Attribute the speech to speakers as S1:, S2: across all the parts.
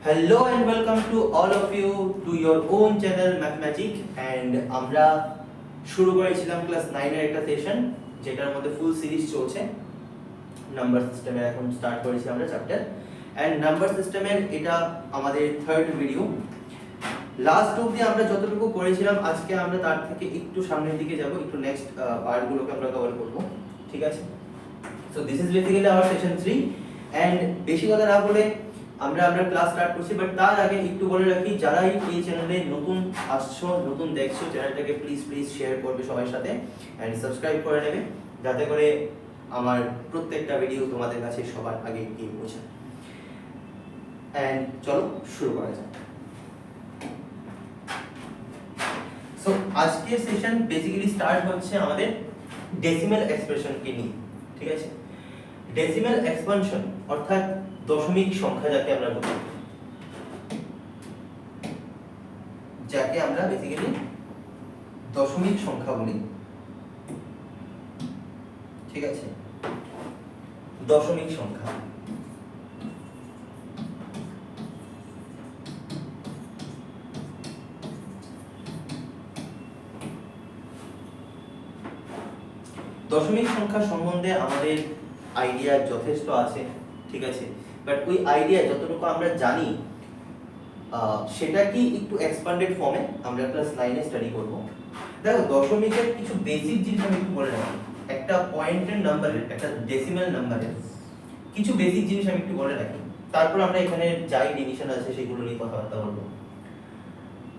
S1: Hello and welcome to all of you to your own channel Mathmagic and আমরা শুরু করেছিলাম class 9 এর একটা সেশন যেটার মধ্যে ফুল সিরিজ চলছে নাম্বার সিস্টেমের এখন স্টার্ট করেছি আমরা চ্যাপ্টার এন্ড নাম্বার সিস্টেমের এটা আমাদের থার্ড ভিডিও লাস্ট অবধি আমরা যতটুকু করেছিলাম আজকে আমরা তার থেকে একটু সামনের দিকে যাব একটু নেক্সট পার্টগুলোকে আমরা কভার করব ঠিক আছে so this is basically our session 3 and বেশি কথা না বলে আমরা ক্লাস স্টার্ট করছি বাট তার আগে একটু বলে রাখি যারাই এই চ্যানেলে নতুন আসছো নতুন দেখছো চ্যানেলটাকে প্লিজ শেয়ার করবে সবার সাথে এন্ড সাবস্ক্রাইব করে নেবে যাতে করে আমার প্রত্যেকটা ভিডিও তোমাদের কাছে সবার আগে গিয়ে পৌঁছায় এন্ড চলো শুরু করা যাক সো আজকের সেশন বেসিক্যালি স্টার্ট হচ্ছে আমাদের ডেসিমাল এক্সপ্রেশন কে নিয়ে ঠিক আছে ডেসিমাল এক্সপানশন অর্থাৎ দশমিক সংখ্যা যাকে আমরা বেসিক্যালি দশমিক সংখ্যা বলি ঠিক আছে দশমিক সংখ্যা দশমিক সংখ্যা সম্বন্ধে আমাদের আইডিয়া যথেষ্ট আছে ঠিক আছে বাট ওই আইডিয়া যতটুকু আমরা জানি সেটা কি একটু এক্সপ্যান্ডেড ফর্মে আমরা ক্লাস 9 এ স্টাডি করব দেখো দশমিকের কিছু বেসিক জিনিস আমি একটু বলে রাখি একটা পয়েন্টের নাম্বারের একটা ডেসিমাল নাম্বারের কিছু বেসিক জিনিস আমি একটু বলে রাখি তারপর আমরা এখানে যাই ডিভিশন আছে সেগুলো নিয়ে কথাবার্তা বলবো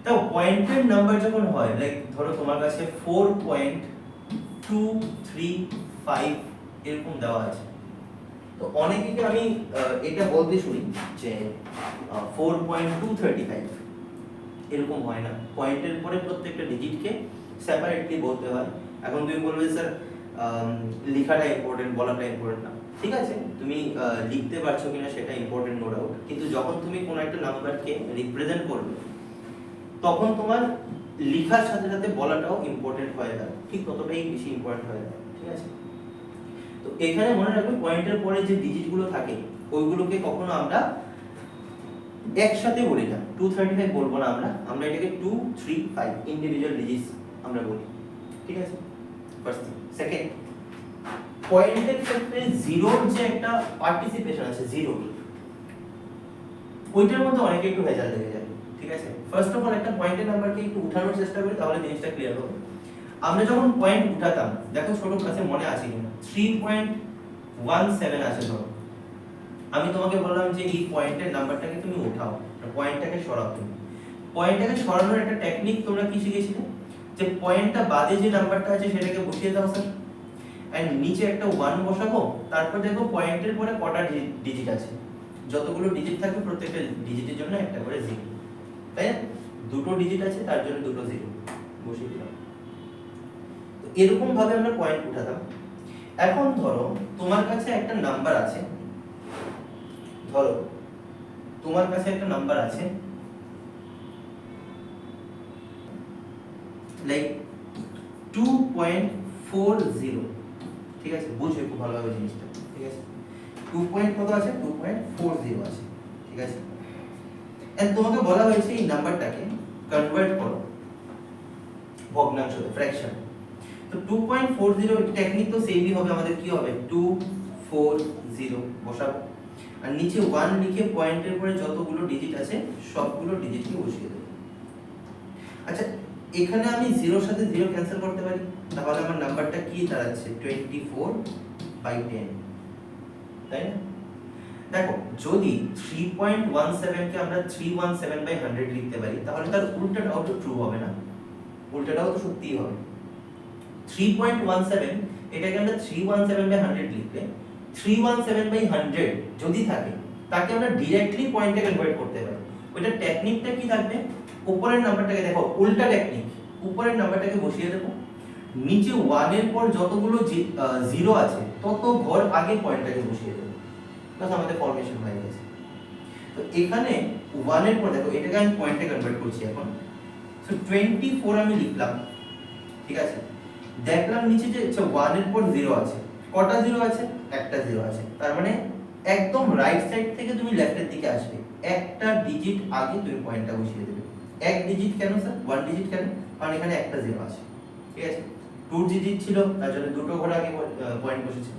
S1: তো পয়েন্টের নাম্বার যখন হয় লাইক ধরো তোমার কাছে 4.235 এরকম দেওয়া আছে তো অনেকেই আমি এটা বলতে শুনি যে 4.235 এরকম হয় না পয়েন্টের পরে প্রত্যেকটা ডিজিটকে সেপারেটলি বলতে হয় এখন তুমি বলবে স্যার লেখাটা ইম্পর্টেন্ট বলাটা ইম্পর্টেন্ট না ঠিক আছে তুমি লিখতে পারছো কিনা সেটা ইম্পর্টেন্ট নো ডাউট কিন্তু যখন তুমি কোনো একটা নাম্বারকে রিপ্রেজেন্ট করবে তখন তোমার লেখার সাথে সাথে বলাটাও ইম্পর্টেন্ট হয়ে যায় ঠিক ততটাই বেশি ইম্পর্টেন্ট হয়ে যায় ঠিক আছে তো এখানে মনে রাখবে পয়েন্টের পরে যে ডিজিটগুলো থাকে ওইগুলোকে কখনো আমরা একসাথে বলি না 235 বলবো না আমরা এটাকে 235 ইন্ডিভিজুয়াল ডিজিটস আমরা বলি ঠিক আছে ফার্স্ট থিং সেকেন্ড পয়েন্টের ক্ষেত্রে জিরোর যে একটা পার্টিসিপেশন আছে জিরো ওইটার মধ্যে অনেকে একটু ভেজাল লেগে যায় ঠিক আছে ফার্স্ট অফ অল একটা পয়েন্টের নাম্বারকে একটু উঠানোর চেষ্টা করি তাহলে জিনিসটা ক্লিয়ার হবে আমরা যখন পয়েন্ট উঠাতাম দেখো ছোট ক্লাসে মনে আছে কিনা 3.17 আছে ধরো আমি তোমাকে বললাম যে এই পয়েন্টের নাম্বারটাকে তুমি উঠাও পয়েন্টটাকে সরাও তুমি পয়েন্টটাকে সরানোর একটা টেকনিক তোমরা কি শিখেছিলে যে পয়েন্টটা বাদে যে নাম্বারটা আছে সেটাকে বসিয়ে দাও স্যার এন্ড নিচে একটা 1 বসাবো তারপর দেখো পয়েন্টের পরে কটা ডিজিট আছে যতগুলো ডিজিট থাকবে প্রত্যেকটা ডিজিটের জন্য একটা করে জিরো তাই না দুটো ডিজিট আছে তার জন্য দুটো জিরো বসিয়ে দিলাম তো এরকম ভাবে আমরা পয়েন্ট উঠাতাম এখন ধরো তোমার কাছে একটা নাম্বার আছে লাইক 2.40 ঠিক আছে বুঝবে খুব ভালোভাবে জিনিসটা ঠিক আছে 2 কত আছে 2.40 আছে ঠিক আছে এন্ড তোমাকে বলা হয়েছে এই নাম্বারটাকে কনভার্ট করো ভগ্নাংশে ফ্র্যাকশন তো 2.40 টেকনিক তো সেমই হবে আমাদের কি হবে 240 বসাবো আর নিচে 1 লিখে পয়েন্টের পরে যতগুলো ডিজিট আছে সবগুলো ডিজিটকে বসিয়ে দেব আচ্ছা এখানে আমি 0 এর সাথে 0 ক্যান্সেল করতে পারি তাহলে আমার নাম্বারটা কি দাঁড়াচ্ছে 24/10 তাই না দেখো যদি 3.17 কে আমরা 317/100 লিখতে পারি তাহলে তার উল্টাটাও তো ট্রু হবে না উল্টাটাও তো সত্যিই হবে 3.17 এটাকে আমরা 317/100 লিখলে 317/100 যদি থাকে তাকে আমরা डायरेक्टली পয়েন্টে কনভার্ট করতে পারি ওটা টেকনিকটা কি থাকবে উপরের নাম্বারটাকে দেখো উল্টা টেকনিক উপরের নাম্বারটাকে বসিয়ে দেব নিচে 1 এর পর যতগুলো জিরো আছে তত ঘর আগে পয়েন্টটাকে বসিয়ে দেব বাস আমাদের ফরমেশন হয়ে গেছে তো এখানে 1 এর পর দেখো এটাকে আমি পয়েন্টে কনভার্ট করছি এখন সো 24 আমি লিখলাম ঠিক আছে দেখলাম নিচে যে 1 এর পর 0 আছে কটা জিরো আছে একটা জিরো আছে তার মানে একদম রাইট সাইড থেকে তুমি লেফটের দিকে আসবে একটা ডিজিট আগে তুমি পয়েন্টটা বসিয়ে দেবে। এক ডিজিট কেন স্যার, ওয়ান ডিজিট কেন, কারণ এখানে একটা জিরো আছে, ঠিক আছে। টু ডিজিট ছিল তার জন্য দুটো ঘর আগে পয়েন্ট বসেছে।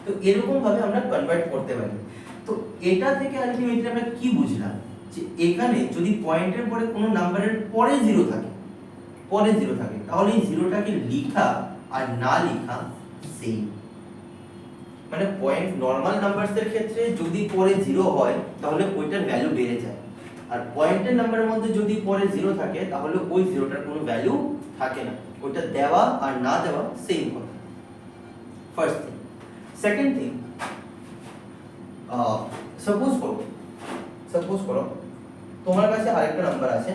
S1: তো এরকম ভাবে আমরা কনভার্ট করতে পারি। তো এটা থেকে আলটিমেটলি আমরা কি বুঝলাম, যে এখানে যদি পয়েন্টের পরে কোনো নাম্বারের পরে জিরো থাকে, তাহলে এই জিরোটাকে লেখা আর না লেখা সেম। মানে পয়েন্ট নরমাল নাম্বারসের ক্ষেত্রে যদি পরে জিরো হয় তাহলে ওইটার ভ্যালু বেড়ে যায়, আর পয়েন্টের নাম্বারের মধ্যে যদি পরে জিরো থাকে তাহলে ওই জিরোটার কোনো ভ্যালু থাকে না, ওইটা দেওয়া আর না দেওয়া সেম কথা। First thing. Second thing, suppose করো তোমার কাছে আরেকটা নাম্বার আছে,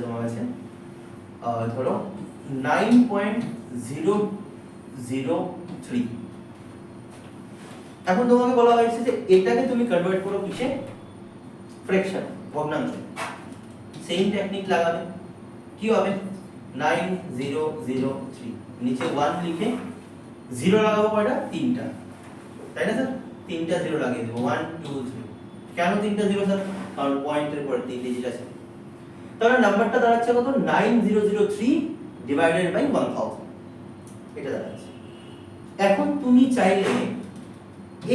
S1: তোমার কাছে ধরো 9.003। এখন তোমাকে বলা হয়েছে যে এটাকে তুমি কনভার্ট করো কিসে, ফ্র্যাকশন, ভগ্নাংশে। সেম টেকনিক লাগাবে, কি হবে 9003, নিচে 1 লিখে জিরো লাগাবো কয়টা, তিনটা, তাই না স্যার, তিনটা জিরো লাগিয়ে দেবো 1 2 3। কেন তিনটা জিরো স্যার, কারণ পয়েন্টের পরে তিন ডিজিট আছে। তাহলে নাম্বারটা দাঁড়াচ্ছে কত, 9003 ডিভাইডেড বাই 1000, এটা দাঁড়াচ্ছে। এখন তুমি চাইলে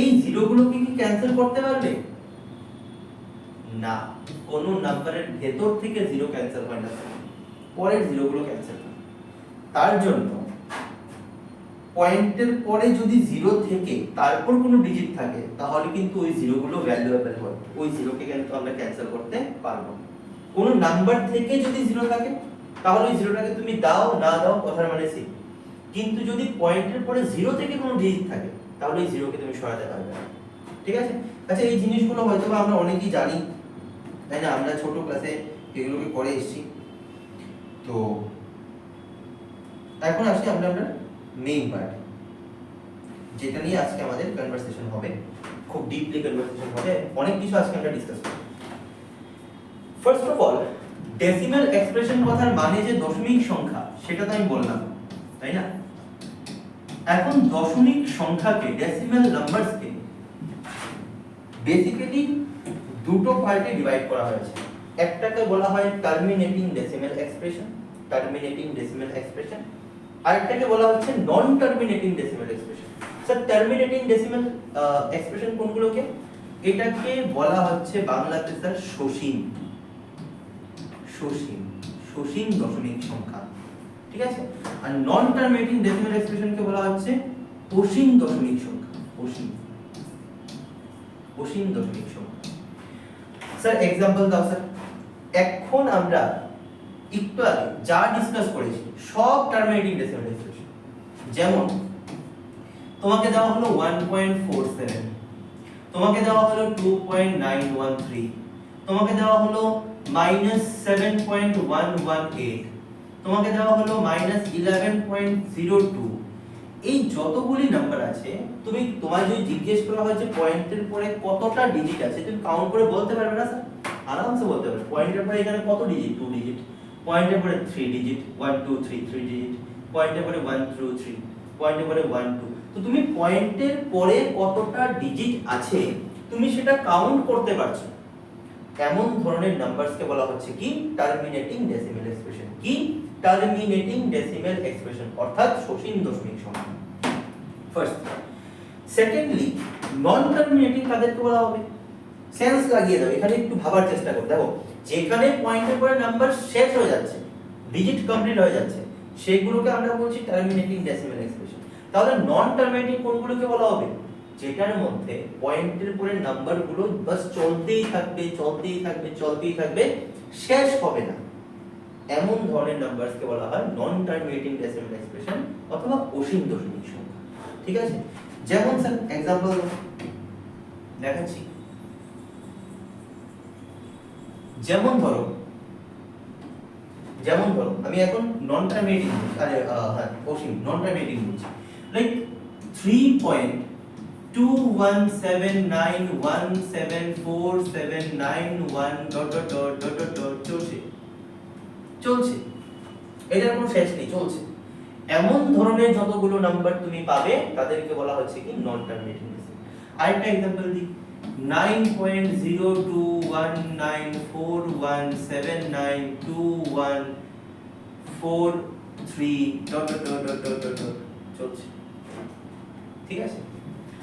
S1: এই জিরোগুলোকে কি ক্যান্সেল করতে পারবে না, কোন নাম্বারের ভেতর থেকে জিরো ক্যান্সেল হয় না, পরের জিরোগুলো ক্যান্সেল হয়। তার জন্য পয়েন্টের পরে যদি জিরো থেকে তারপর কোনো ডিজিট থাকে তাহলে কিন্তু ওই জিরোগুলো ভ্যালুয়েবল হয়, ওই জিরোকে কিন্তু আমরা ক্যান্সেল করতে পারবো। কোন নাম্বার থেকে যদি জিরো থাকে তাহলে ওই জিরোটাকে তুমি দাও না দাও কথার মানে সেম, কিন্তু যদি পয়েন্টের পরে জিরো থেকে কোনো ডিজিট থাকে তাহলে ওই জিরোকে তুমি সরাতে পারবে না, ঠিক আছে। আচ্ছা, এই জিনিসগুলো হয়তো আমরা অনেকেই জানি, তাই না, আমরা ছোট ক্লাসে এগুলোকে করে এসেছি। তো এখন আসি আমরা মেইন পার্ট, যেটা নিয়ে আজকে আমাদের কনভারসেশন হবে, খুব ডিপলি কনভারসেশন হবে, অনেক কিছু আজকে আমরা ডিসকাস করব। First of all, decimal expression কথার মানে যে দশমিক সংখ্যা, সেটা তো আমি বললাম, তাই না। এখন দশমিক সংখ্যাকে, ডেসিমাল নাম্বারসকে বেসিক্যালি দুটো পার্টে ডিভাইড করা হয়েছে। একটাকে বলা হয় টার্মিনেটিং ডেসিমাল এক্সপ্রেশন, আরেকটাকে বলা হচ্ছে non terminating decimal expression. Sir, terminating decimal expression কোনগুলোকে, এটাকে বলা হচ্ছে বাংলাতে স্যার সসীম দশমিক সংখ্যা, ঠিক আছে। আর নন টার্মিনেটিং ডেসিমাল এক্সপ্রেশনকে বলা হচ্ছে অসীম দশমিক সংখ্যা, অসীম দশমিক সংখ্যা। স্যার एग्जांपल দাও স্যার। এখন আমরা একটু আগে যা ডিসকাস করেছি সব টার্মিনেটিং ডেসিমাল এক্সপ্রেশন। যেমন তোমাকে দেওয়া হলো 1.47, তোমাকে দেওয়া হলো 2.913, তোমাকে দেওয়া হলো -7.118, তোমাকে দেওয়া হলো -11.02। এই যতগুলি নাম্বার আছে, তোমার যদি জিজ্ঞেস করা হয় যে পয়েন্টের পরে কতটা ডিজিট আছে, তুমি কাউন্ট করে বলতে পারবে না স্যার? আরামসে বলতে পারবে। পয়েন্টের পরে এখানে কত ডিজিট, 2 ডিজিট, পয়েন্টের পরে 3 ডিজিট, 1 2 3 3 ডিজিট, পয়েন্টের পরে 1 2 3, পয়েন্টের পরে 1 2। তো তুমি পয়েন্টের পরে কতটা ডিজিট আছে তুমি সেটা কাউন্ট করতে পারছো, এমন ধরনের নাম্বারসকে বলা হচ্ছে কি টার্মিনেটিং ডেসিমাল এক্সপ্রেশন। কি টার্মিনেটিং ডেসিমাল এক্সপ্রেশন, অর্থাৎ সসীম দশমিক সংখ্যা। ফার্স্ট। সেকেন্ডলি, নন টার্মিনেটিং কাদেরকে বলা হবে? সেন্স লাগিয়ে দাও, এখানে একটু ভাবার চেষ্টা করো। দেখো, যেখানে পয়েন্টের পরে নাম্বার শেষ হয়ে যাচ্ছে, ডিজিট কমপ্লিট হয়ে যাচ্ছে, সেগুলোকে আমরা বলছি টার্মিনেটিং ডেসিমাল এক্সপ্রেশন। তাহলে নন টার্মিনেটিং কোনগুলোকে বলা হবে? যেটার মধ্যে পয়েন্টের পরে নাম্বারগুলো বাস চলতেই থাকবে, শেষ হবে না, এমন ধরনের নাম্বারসকে বলা হয় নন টার্মিনেটিং ডেসিমাল এক্সপ্রেশন অথবা অসীম দশমিক সংখ্যা, ঠিক আছে। যেমন স্যার एग्जांपल দেখাচ্ছি। যেমন ধরো আমি এখন নন টার্মিনেটিং, অসীম নন টার্মিনেটিং বলছি, লাইক 3.217917479 চলছে, এটার কোনো শেষ নেই, চলছে। এমন ধরনের যতগুলো নাম্বার তুমি পাবে তাদেরকে বলা হচ্ছে কি নন টার্মিনেটিং ডেসিমাল। আরেকটা एग्जांपल দিই, 9.021941792143 চলছে। ঠিক আছে,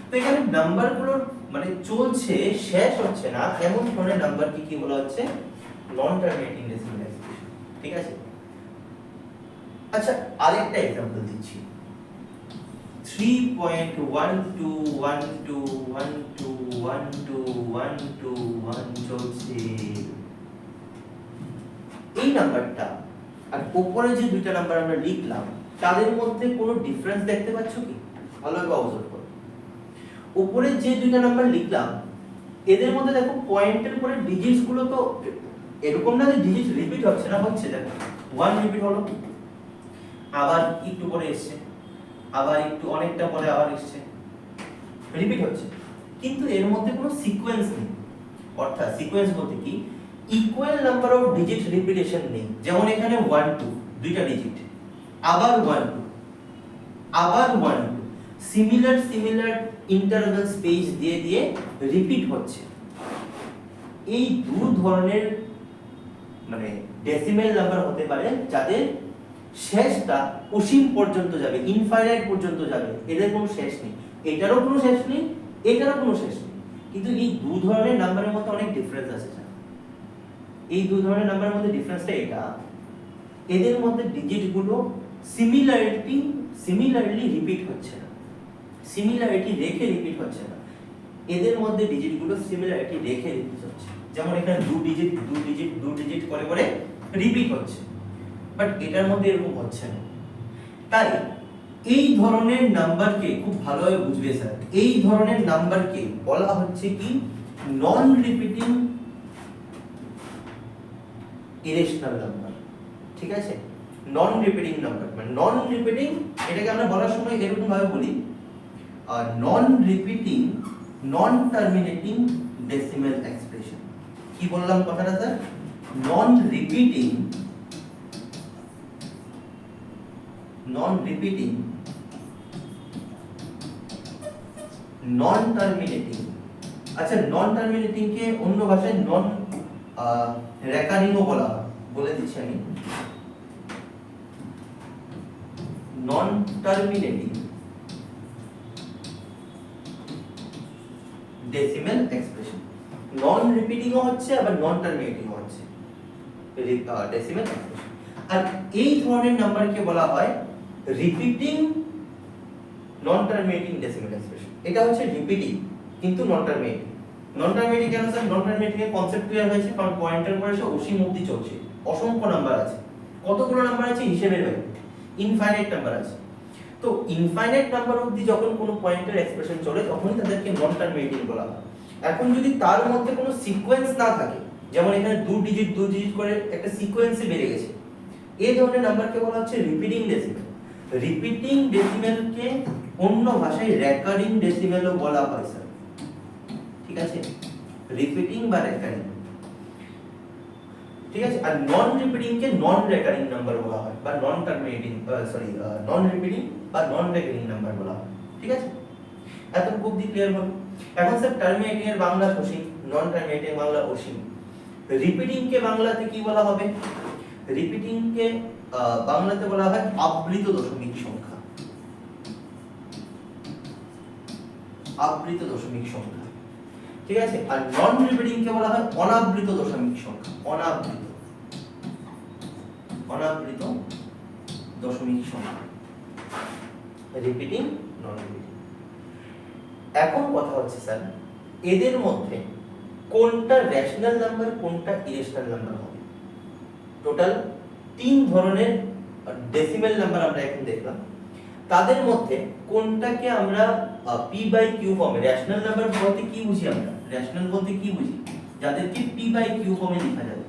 S1: তো এখানে নাম্বারগুলোর মানে চলছে, শেষ হচ্ছে না এমন ধরনের নাম্বারকে কি বলা হচ্ছে? Non terminating decimal expression. ঠিক আছে, আচ্ছা আরেকটা एग्जांपल দিচ্ছি। 3.1212121212 চলছে। এই নাম্বারটা আর উপরে যে দুইটা নাম্বার আমরা লিখলাম তাদের মধ্যে কোনো ডিফারেন্স দেখতে পাচ্ছ কি? ভালোভাবে অবজার্ভ করো। উপরে যে দুইটা নাম্বার লিখলাম এদের মধ্যে দেখো পয়েন্টের পরে ডিজিটস গুলো তো এরকম না যে ডিজিট রিপিট হচ্ছে না, হচ্ছে। দেখো 1 রিপিট হলো, আবার একটু পরে এসেছে, আবার একটু অনেকটা পরে আবার এসেছে, রিপিট হচ্ছে, কিন্তু এর মধ্যে কোনো সিকোয়েন্স নেই। অর্থাৎ সিকোয়েন্স বলতে কি, equal number of digit repetition নেই। যেমন এখানে 1 2 দুইটা ডিজিট, আবার 1 2, আবার 1 2, সিমিলার ইন্টারভাল স্পেস দিয়ে দিয়ে রিপিট হচ্ছে। এই দু ধরনের মানে ডেসিমেল নাম্বার হতে পারে যাদের শেষটা অসীম পর্যন্ত যাবে, ইনফাইনাইট পর্যন্ত যাবে, এদের কোনো শেষ নেই। এটারও কোনো শেষ নেই, এটারও কোনো শেষ নেই। কিন্তু এই দু ধরনের নাম্বারের মধ্যে অনেক ডিফারেন্স আছে। এই দু ধরনের নাম্বারের মধ্যে ডিফারেন্সটা এটা, এদের মধ্যে ডিজিটগুলো সিমিলারলি রিপিট হচ্ছে না, সিমিলারিটি রেখে রিপিট হচ্ছে না। এদের মধ্যে ডিজিটগুলো সিমিলারিটি রেখে রিপিট হচ্ছে। যেমন এখানে দু ডিজিট করে করে রিপিট হচ্ছে, বাট এটার মধ্যে এরকম হচ্ছে না। তাই এই ধরনের নাম্বারকে খুব ভালোভাবে বুঝবে স্যার, এই ধরনের নাম্বারকে বলা হচ্ছে কি নন রিপিটিং ইরেশনাল নাম্বার। ঠিক আছে, নন রিপিটিং নাম্বার মানে নন রিপিটিং, এটাকে আমরা বলার সময় এরকম ভাবে বলি নন রিপিটিং নন টার্মিনেটিং ডেসিমেল এক্সপ্রেশন। কি বললাম কথাটা স্যার? নন রিপিটিং নন টার্মিনেটিং। আচ্ছা, নন টার্মিনেটিং কে অন্য ভাষায় নন রেকারিংও বলা হয়, বলে দিচ্ছি আমি। নন টার্মিনেটিং ডেসিমেল এক্সপ্রেশন। নন রিপিটিংও হচ্ছে আবার নন টার্মিনেটিংও হচ্ছে ডেসিমেল এক্সপ্রেশন। আর এই ধরনের নাম্বারকে বলা হয় রিপিটিং নন টার্মিনেটিং ডেসিমেল এক্সপ্রেশন। এটা হচ্ছে রিপিটিং কিন্তু নন টার্মিনেটিং। নন টার্মিনেটিং কেন স্যার? নন টার্মিনেটিং এর কনসেপ্ট ক্লিয়ার হয়েছে, কারণ পয়েন্টার পরে সে অসীম অবধি চলছে, অসংখ্য নাম্বার আছে। কতগুলো নাম্বার আছে হিসেবের বাইরে, ইনফাইনাইট নাম্বার আছে। তো ইনফাইনাইট নাম্বার অবধি যখন কোনো পয়েন্টার এক্সপ্রেশন চলে তখন তাদেরকে নন টার্মিনেটিং বলা হয়। এখন যদি তার মধ্যে কোনো সিকোয়েন্স না থাকে, যেমন এখানে দু ডিজিট করে একটা সিকোয়েন্সে বেড়ে গেছে, এই ধরনের নাম্বারকে বলা হচ্ছে রিপিটিং ডেসিমেল। রিপিটিং ডেসিমেলকে অন্য ভাষায় রেকারিং ডেসিমেলও বলা হয় স্যার। ঠিক আছে, রিপিটিং বা রেকারিং। ঠিক আছে, আর নন রিপিটিং কে নন রেকারিং নাম্বার বলা হয় বা নন টার্মিনেটিং নন রিপিটিং বা নন রেকারিং নাম্বার বলা হয়। ঠিক আছে, এত বুদ্ধি ক্লিয়ার হলো। এখন স্যার টার্মিনেটিং এর বাংলা সসীম, নন টার্মিনেটিং বাংলা অসীম। রিপিটিং কে বাংলাতে কি বলা হবে? রিপিটিং কে বাংলাতে বলা হয় আবৃত দশমিক সংখ্যা। আবৃত দশমিক সংখ্যা। ঠিক আছে, আর নন রিপিটিং কে বলা হয় অনাবৃত দশমিক সংখ্যা। অনাবৃত দশমিক সংখ্যা। রিপিটিং, নন রিপিটিং। এখন কথা হচ্ছে স্যার, এদের মধ্যে কোনটা রেশনাল নাম্বার কোনটা ইরেশনাল নাম্বার হবে? টোটাল 3 ধরনের ডেসিমেল নাম্বার আমরা এখন দেখলাম। তাদের মধ্যে কোনটাকে আমরা পি বাই কিউ ফর্মে, রেশনাল নাম্বার বলতে কি বুঝি আমরা? রেশনাল বলতে কি বুঝি? যাদেরকে পি বাই কিউ ফর্মে লেখা যাবে।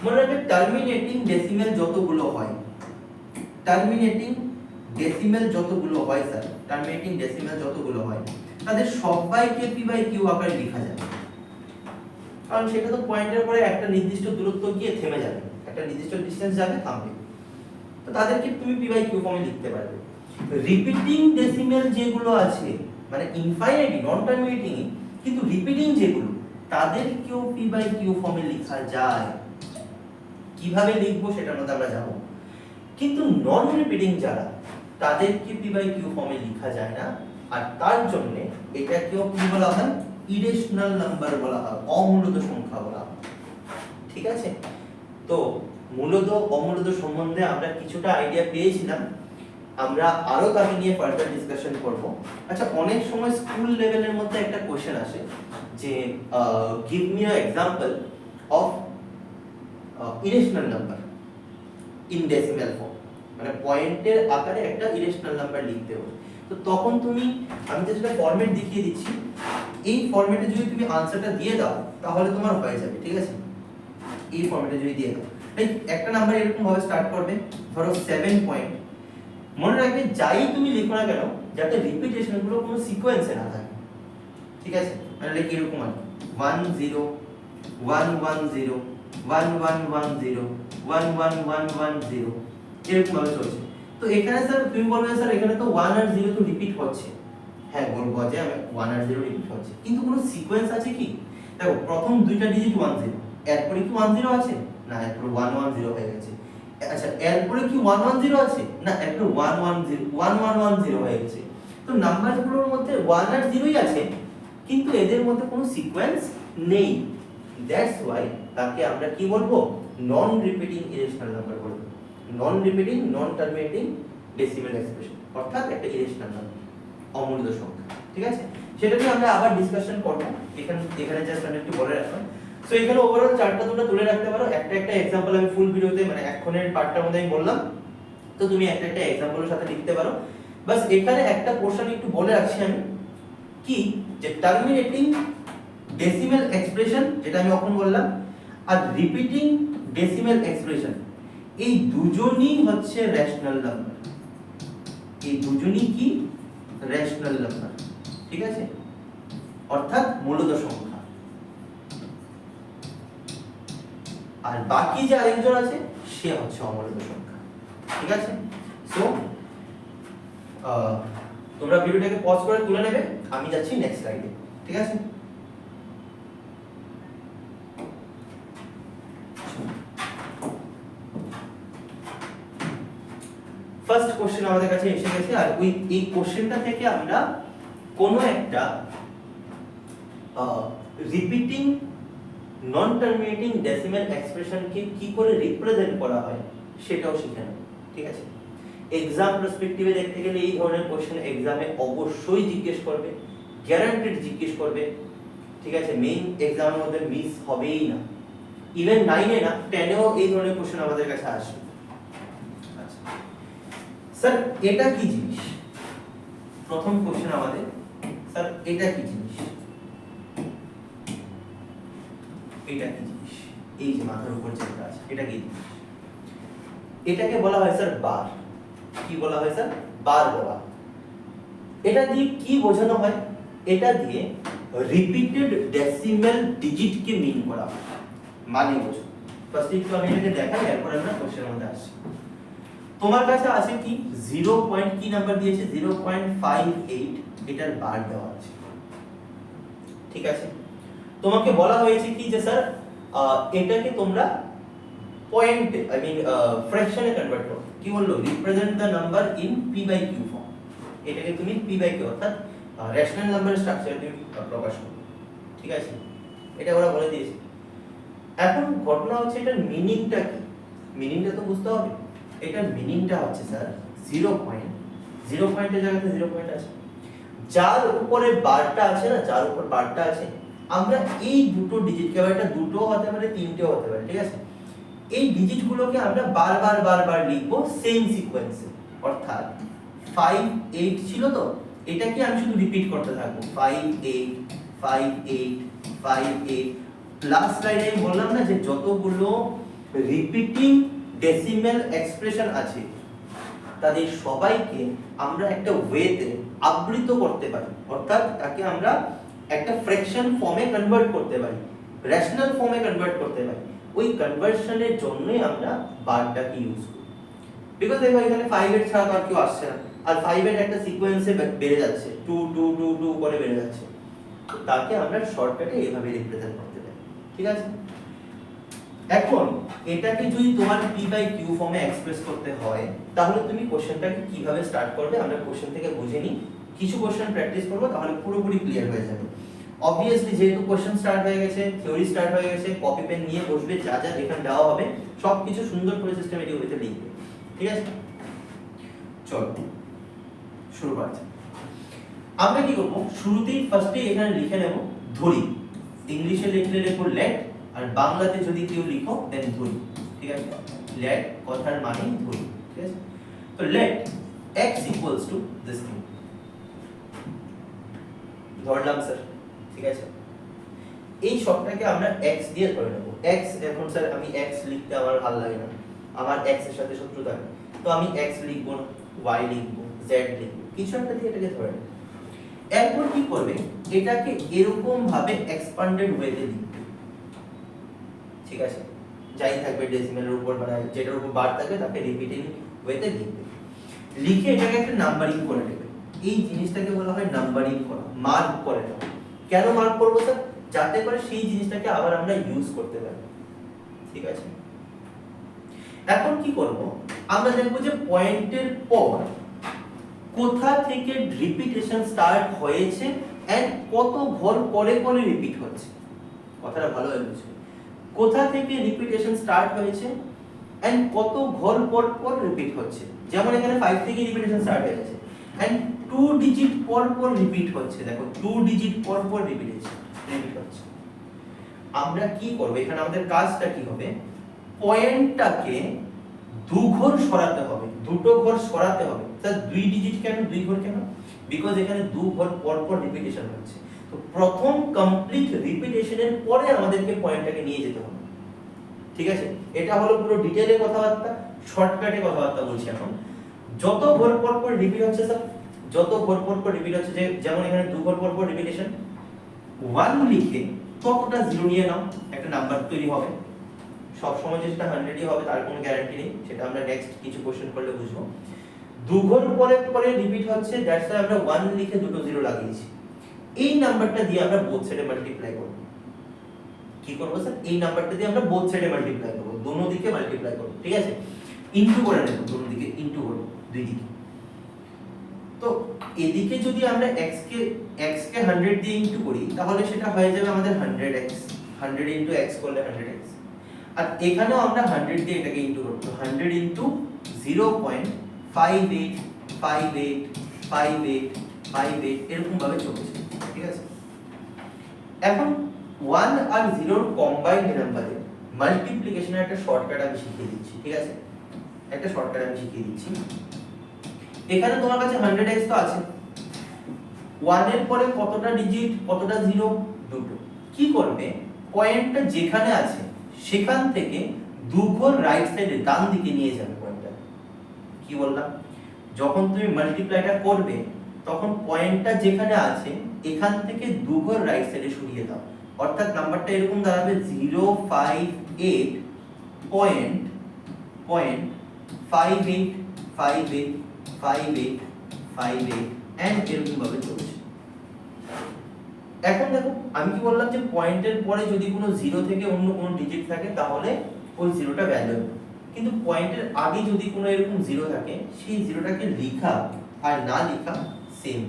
S1: মনে রাখবে টার্মিনেটিং ডেসিমেল যতগুলো হয়, টার্মিনেটিং ডেসিমেল যতগুলো হয় স্যার, টার্মিনেটিং ডেসিমেল যতগুলো হয় তাদের সবাইকে পি বাই কিউ আকারে লেখা যাবে। কারণ সেটা তো পয়েন্টের পরে একটা নির্দিষ্ট দূরত্ব গিয়ে থেমে যাবে, একটা নির্দিষ্ট ডিসটেন্স যাবে, থামবে। তো তাদেরকে তুমি পি বাই কিউ ফর্মে লিখতে পারবে। রিপিটিং ডেসিমেল যেগুলো আছে মানে ইনফাইনাইট নন টার্মিনেটিং, কিন্তু রিপিটিং যেগুলো তাদেরকেও পি বাই কিউ ফর্মে লেখা যায়। কিভাবে লিখবো সেটার মধ্যে আমরা যাবো। কিন্তু নন রিপিটিং যারা তাদেরকে পি বাই কিউ ফর্মে লেখা যায় না, আর তার জন্য এটাকেও কি বলা হয়, ইরেশনাল নাম্বার বলা হয়, অমূলত সংখ্যা বলা হয়। ঠিক আছে, তো মূলত অমূলত সম্বন্ধে আমরা কিছুটা আইডিয়া পেয়েছিলাম, আমরা আরো তাকে নিয়ে ফার্দার ডিসকাশন করব। আচ্ছা, অনেক সময় স্কুল লেভেলের মধ্যে একটা কোশ্চেন আসে যে give me a example of irrational number in decimal form, মানে পয়েন্টের আকারে একটা ইরেশনাল নাম্বার লিখতে হবে। তো তখন তুমি, আমি যেটা ফরম্যাট দেখিয়ে দিচ্ছি, এই ফরম্যাটে যদি তুমি আনসারটা দিয়ে দাও তাহলে তোমার হয়ে যাবে। ঠিক আছে, এই ফরম্যাটে যদি দিয়ে দাও, এই একটা নাম্বার এরকম ভাবে স্টার্ট করবে, ধরো 7 পয়েন্ট। মনে রাখবে যাই তুমি লিখো না কেন যাতে রিপিটেশন গুলো কোনো সিকোয়েন্সে না থাকে। ঠিক আছে, মানে লাইক এরকম আছে 1 0 1 1 0 1 1 1 0 1 1 1 1 0 এরকম ভাবে চলছে। তো এখানে স্যার তুমি বলবে স্যার এখানে তো 1 আর 0 তো রিপিট হচ্ছে। হ্যাঁ, বলবো যে আমি 1 আর 0 রিপিট হচ্ছে, কিন্তু কোনো সিকোয়েন্স আছে কি? দেখো, প্রথম দুইটা ডিজিট 1 0, এরপরে কি 1 0 আছে? না, এরপরে 1 1 0 হয়ে গেছে। আচ্ছা, এরপরে কি 1 1 0 আছে? না, এরপরে 1 1 0 1 1 1 0 হয়ে গেছে। তো নাম্বারগুলোর মধ্যে 1 আর 0ই আছে, কিন্তু এদের মধ্যে কোনো সিকোয়েন্স নেই। দ্যাটস ওয়াই তাকে আমরা কি বলবো, নন রিপিটিং ইরেশনাল নাম্বার বলবো। নন রিপিটিং, নন টার্মিনেটিং ডেসিমাল এক্সপ্রেশন, অর্থাৎ একটা ইরেশনাল নাম্বার, অমূলত সংখ্যা। ঠিক আছে, সেটা নিয়ে আমরা আবার ডিসকাশন করব। এখানে জাস্ট আমি একটু বলে রাখলাম। সো এখানে ওভারঅল চারটা তোমরা তুলে রাখতে পারো। একটা একটা एग्जांपल আমি ফুল ভিডিওতে, মানে এখনের পার্টটার মধ্যে আমি বললাম, তো তুমি একটা একটা एग्जांपलের সাথে লিখতে পারো। বাস এখানে একটা পোরশন একটু বলে রাখছি আমি, কি যে টার্মিনেটিং ডেসিমাল এক্সপ্রেশন, যেটা আমি এখন বললাম, আর রিপিটিং ডেসিমাল এক্সপ্রেশন, এই দুজনই হচ্ছে রেশনাল নাম্বার। এই দুজনই কি? Rational number. ঠিক আছে, অর্থাৎ মূলত সংখ্যা। আর বাকি যে আরেকজন আছে সে হচ্ছে অমূলত সংখ্যা। ঠিক আছে, সো তোমরা ভিডিওটাকে পজ করে তুলে নেবে, আমি যাচ্ছি নেক্সট স্লাইডে। ঠিক আছে, ফার্স্ট কোশ্চেন আমাদের কাছে এসে গেছে, আর এই কোশ্চেনটা থেকে আমরা কোনো একটা রিপিটিং নন টার্মিনেটিং ডেসিমাল এক্সপ্রেশনকে কি করে রিপ্রেজেন্ট করা হয় সেটাও শিখে নেব। ঠিক আছে, এক্সাম পার্সপেক্টিভে দেখতে গেলে এই ধরনের কোশ্চেন এক্সামে অবশ্যই জিজ্ঞেস করবে, গ্যারান্টেড জিজ্ঞেস করবে। ঠিক আছে, মেইন এক্সামের মধ্যে মিস হবেই না। ইভেন 9 এ না, 10 এও এই ধরনের কোশ্চেন আমাদের কাছে আসে। আচ্ছা স্যার, এটা কি জিনিস? প্রথম কোশ্চেন আমাদের, স্যার এটা কি জিনিস? এটা কি জিনিস? এই যে মাথার উপর যেটা আছে, এটা কি জিনিস? এটাকে বলা হয় স্যার বার। কি বলা হয় স্যার? বার বলা। এটা দিয়ে কি বোঝানো হয়? এটা দিয়ে রিপিটেড ডেসিমাল ডিজিট কে মিন করা হয়। মানে বুঝো, ফার্স্ট একটু আমি এটাকে দেখাই, এরপর আমরা কোশ্চেনের মধ্যে আসি। তোমার কাছে আছে কি 0 পয়েন্ট, কি নাম্বার দিয়েছে? 0.58, এটার বার দেওয়া আছে। ঠিক আছে, তোমাকে বলা হয়েছে কি যে স্যার এটাকে তোমরা পয়েন্ট, আই মিন ফ্র্যাকশনে কনভার্ট করো। কি বললো? Represent the number in P by Q form. এটাকে তুমি পি বাই কিউ, অর্থাৎ রেশনাল নাম্বারের স্ট্রাকচারে তুমি প্রকাশ করো। ঠিক আছে, এটা ওরা বলে দিয়েছে। এখন ঘটনা হচ্ছে এটার মিনিংটা কি? মিনিংটা তো বুঝতে হবে। এটার মিনিংটা হচ্ছে স্যার 0 পয়েন্ট, 0 পয়েন্টের জায়গাতে 0 পয়েন্ট আছে, যার উপরে বারটা আছে না, যার উপর বারটা আছে, আমরা এই দুটো ডিজিটকে, এটা দুটো হতে পারে, তিনটেও হতে পারে। ঠিক আছে, এই ডিজিটগুলোকে আমরা বারবার বারবার লিখবো সেম সিকোয়েন্সে। অর্থাৎ 5 8 ছিল, তো এটাকে আমি শুধু রিপিট করতে থাকবো 5 8 5 8 5 8। লাস্ট স্লাইডে আমি বললাম না যে যতগুলো রিপিটিং ডেসিমাল এক্সপ্রেশন আছে তাদের সবাইকে আমরা একটা ওয়েতে আবৃত করতে পারি, অর্থাৎ তাকে আমরা একটা ফ্র্যাকশন ফর্মে কনভার্ট করতে পারি, রেশনাল ফর্মে কনভার্ট করতে পারি। ওই কনভার্সনের জন্যই আমরা বারটাকে ইউজ করি। বিকজ দেখো এখানে 5 8 ছাড়া আর কেউ আসছে না, আর 5 8 একটা সিকোয়েন্সে বেড়ে যাচ্ছে, 2 2 2 2 করে বেড়ে যাচ্ছে। তো তাকে আমরা শর্টকাটে এইভাবে রিপ্রেজেন্ট করতে পারি, ঠিক আছে। এখন এটাকে যদি তোমার p বাই q ফর্মে এক্সপ্রেস করতে হয় তাহলে তুমি কোশ্চেনটাকে কিভাবে স্টার্ট করবে আমরা কোশ্চেন থেকে বুঝে নিই, কিছু কোশ্চেন প্র্যাকটিস করব তাহলে পুরোপুরি ক্লিয়ার হয়ে যাবে। অবভিয়াসলি যেহেতু কোশ্চেন স্টার্ট হয়ে গেছে, থিওরি স্টার্ট হয়ে গেছে, কপি পেন নিয়ে বসবে, যা যা এখানে দেওয়া হবে সবকিছু সুন্দর করে সিস্টেমেটিক ওয়েতে লিখবে, ঠিক আছে। চলো শুরু করা যাক। আমরা কি করব, শুরুতেই ফার্স্টে এখানে লিখে নেব ধরি, ইংলিশে লিখলে লিখো লেট, আর বাংলাতে যদি কেউ লিখো দেন ধরি, ঠিক আছে। লেট কথার মানে ধরি, ঠিক আছে। তো let x equals to this thing, ধরলাম স্যার, ঠিক আছে। এই শর্টটাকে আমরা x দিয়ে ধরে নেব। x এখন স্যার আমি x লিখতে আমার ভালো লাগে না, আমার x এর সাথে শত্রুতা আছে, তো আমি x লিখব না, y লিখব, z লিখব, কিছু একটা দিয়ে এটাকে ধরে নেব। এরপর কি করবে, এটাকে এরকম ভাবে এক্সপ্যান্ডেড ওয়েতে লিখবে, ঠিক আছে। যাই থাকবে ডেসিমেলের উপর বা যেটার উপর বার থাকবে তাকে রিপিটিং ওয়েতে লিখবে, লিখে এটাকে একটা নাম্বারিং করে দেবে। এই জিনিসটাকে বলা হয় নাম্বারিং করা, মার্ক করে দেওয়া। কেন মার্ক করব স্যার, যাতে করে সেই জিনিসটাকে আবার আমরা ইউজ করতে পারি, ঠিক আছে। এখন কি করব, আমরা দেখব যে পয়েন্টের পর কোথা থেকে রিপিটেশন স্টার্ট হয়েছে এন্ড কত ঘর পরে পরে রিপিট হচ্ছে। কথাটা ভালোভাবে বুঝুন, কোথা থেকে রিপিটেশন স্টার্ট হয়েছে এন্ড কত ঘর পর পর রিপিট হচ্ছে। যেমন এখানে 5 থেকে রিপিটেশন স্টার্ট হয়ে গেছে এন্ড 2 ডিজিট পর পর রিপিট হচ্ছে, দেখো 2 ডিজিট পর পর রিপিট হচ্ছে। আমরা কি করব, এখানে আমাদের কাজটা কি হবে, পয়েন্টটাকে দু ঘর সরাতে হবে, দুটো ঘর সরাতে হবে। স্যার 2 ডিজিট কেন, 2 ঘর কেন, বিকজ এখানে 2 ঘর পর পর রিপিটেশন হচ্ছে। তো প্রথম কমপ্লিট রিপিটেশনের পরে আমাদেরকে পয়েন্টটাকে নিয়ে যেতে হবে, ঠিক আছে। এটা হলো পুরো ডিটেইলে কথাবার্তা, শর্টকাটে কথাবার্তা বলছি এখন। যত ঘর পর পর রিপিট হচ্ছে স্যার, যত ঘর পর পর রিপিট হচ্ছে, যেমন এখানে 2 ঘর পর পর রিপিটেশন, 1 লিখে ততটা জিরো নিয়ে নাও, একটা নাম্বার তৈরি হবে। সব সময় যে সেটা 100ই হবে তার কোনো গ্যারান্টি নেই, সেটা আমরা নেক্সট কিছু কোশ্চেন করলে বুঝবো। 2 ঘর পরে পরে রিপিট হচ্ছে, দ্যাটস ওয়াই আমরা 1 লিখে দুটো জিরো লাগিয়েছি। এই নাম্বারটা দিয়ে আমরা বোথ সাইডে মাল্টিপ্লাই করব। কি করব স্যার, এই নাম্বারটা দিয়ে আমরা বোথ সাইডে মাল্টিপ্লাই করব, দোনো দিকে মাল্টিপ্লাই করব, ঠিক আছে। ইনটু করে নেব, দোনো দিকে ইনটু করব, দুই দিকে। তো এদিকে যদি আমরা x কে 100 দিয়ে ইনটু করি তাহলে সেটা হয়ে যাবে আমাদের 100x, 100 ইনটু x করলে 100x। আর এখানেও আমরা 100 দিয়ে এটাকে ইনটু করব, তো 100 ইনটু 0.585858 এরকম ভাবে চলছে, ঠিক আছে। এখন 1 আর 0 এর কম্বাইন্ড নাম্বারে মাল্টিপ্লিকেশনের একটা শর্টকাট আমি শিখিয়ে দিচ্ছি, ঠিক আছে। একটা শর্টকাট আমি শিখিয়ে দিচ্ছি। এখানে তোমার কাছে 100x তো আছে, 1 এর পরে কতটা ডিজিট, কতটা জিরো, দুটো। কি করবে, পয়েন্টটা যেখানে আছে সেখান থেকে দু ঘর রাইট সাইডে ডান দিকে নিয়ে যাবে পয়েন্টটা। কি বললাম, যখন তুমি মাল্টিপ্লাইটা করবে তখন পয়েন্টটা যেখানে আছে এখান থেকে দু ঘর রাইট সাইডে সরিয়ে দাও, অর্থাৎ নাম্বারটা এরকম দাঁড়াবে 058.585858 এন্ড এরকম ভাবে চলছে। এখন দেখো আমি কি বললাম যে পয়েন্টের পরে যদি কোনো জিরো থেকে অন্য কোনো ডিজিট থাকে তাহলে ওই জিরোটা ভ্যালুয়েবল, কিন্তু পয়েন্টের আগে যদি কোনো এরকম জিরো থাকে সেই জিরোটাকে লেখা আর না লেখা সেম,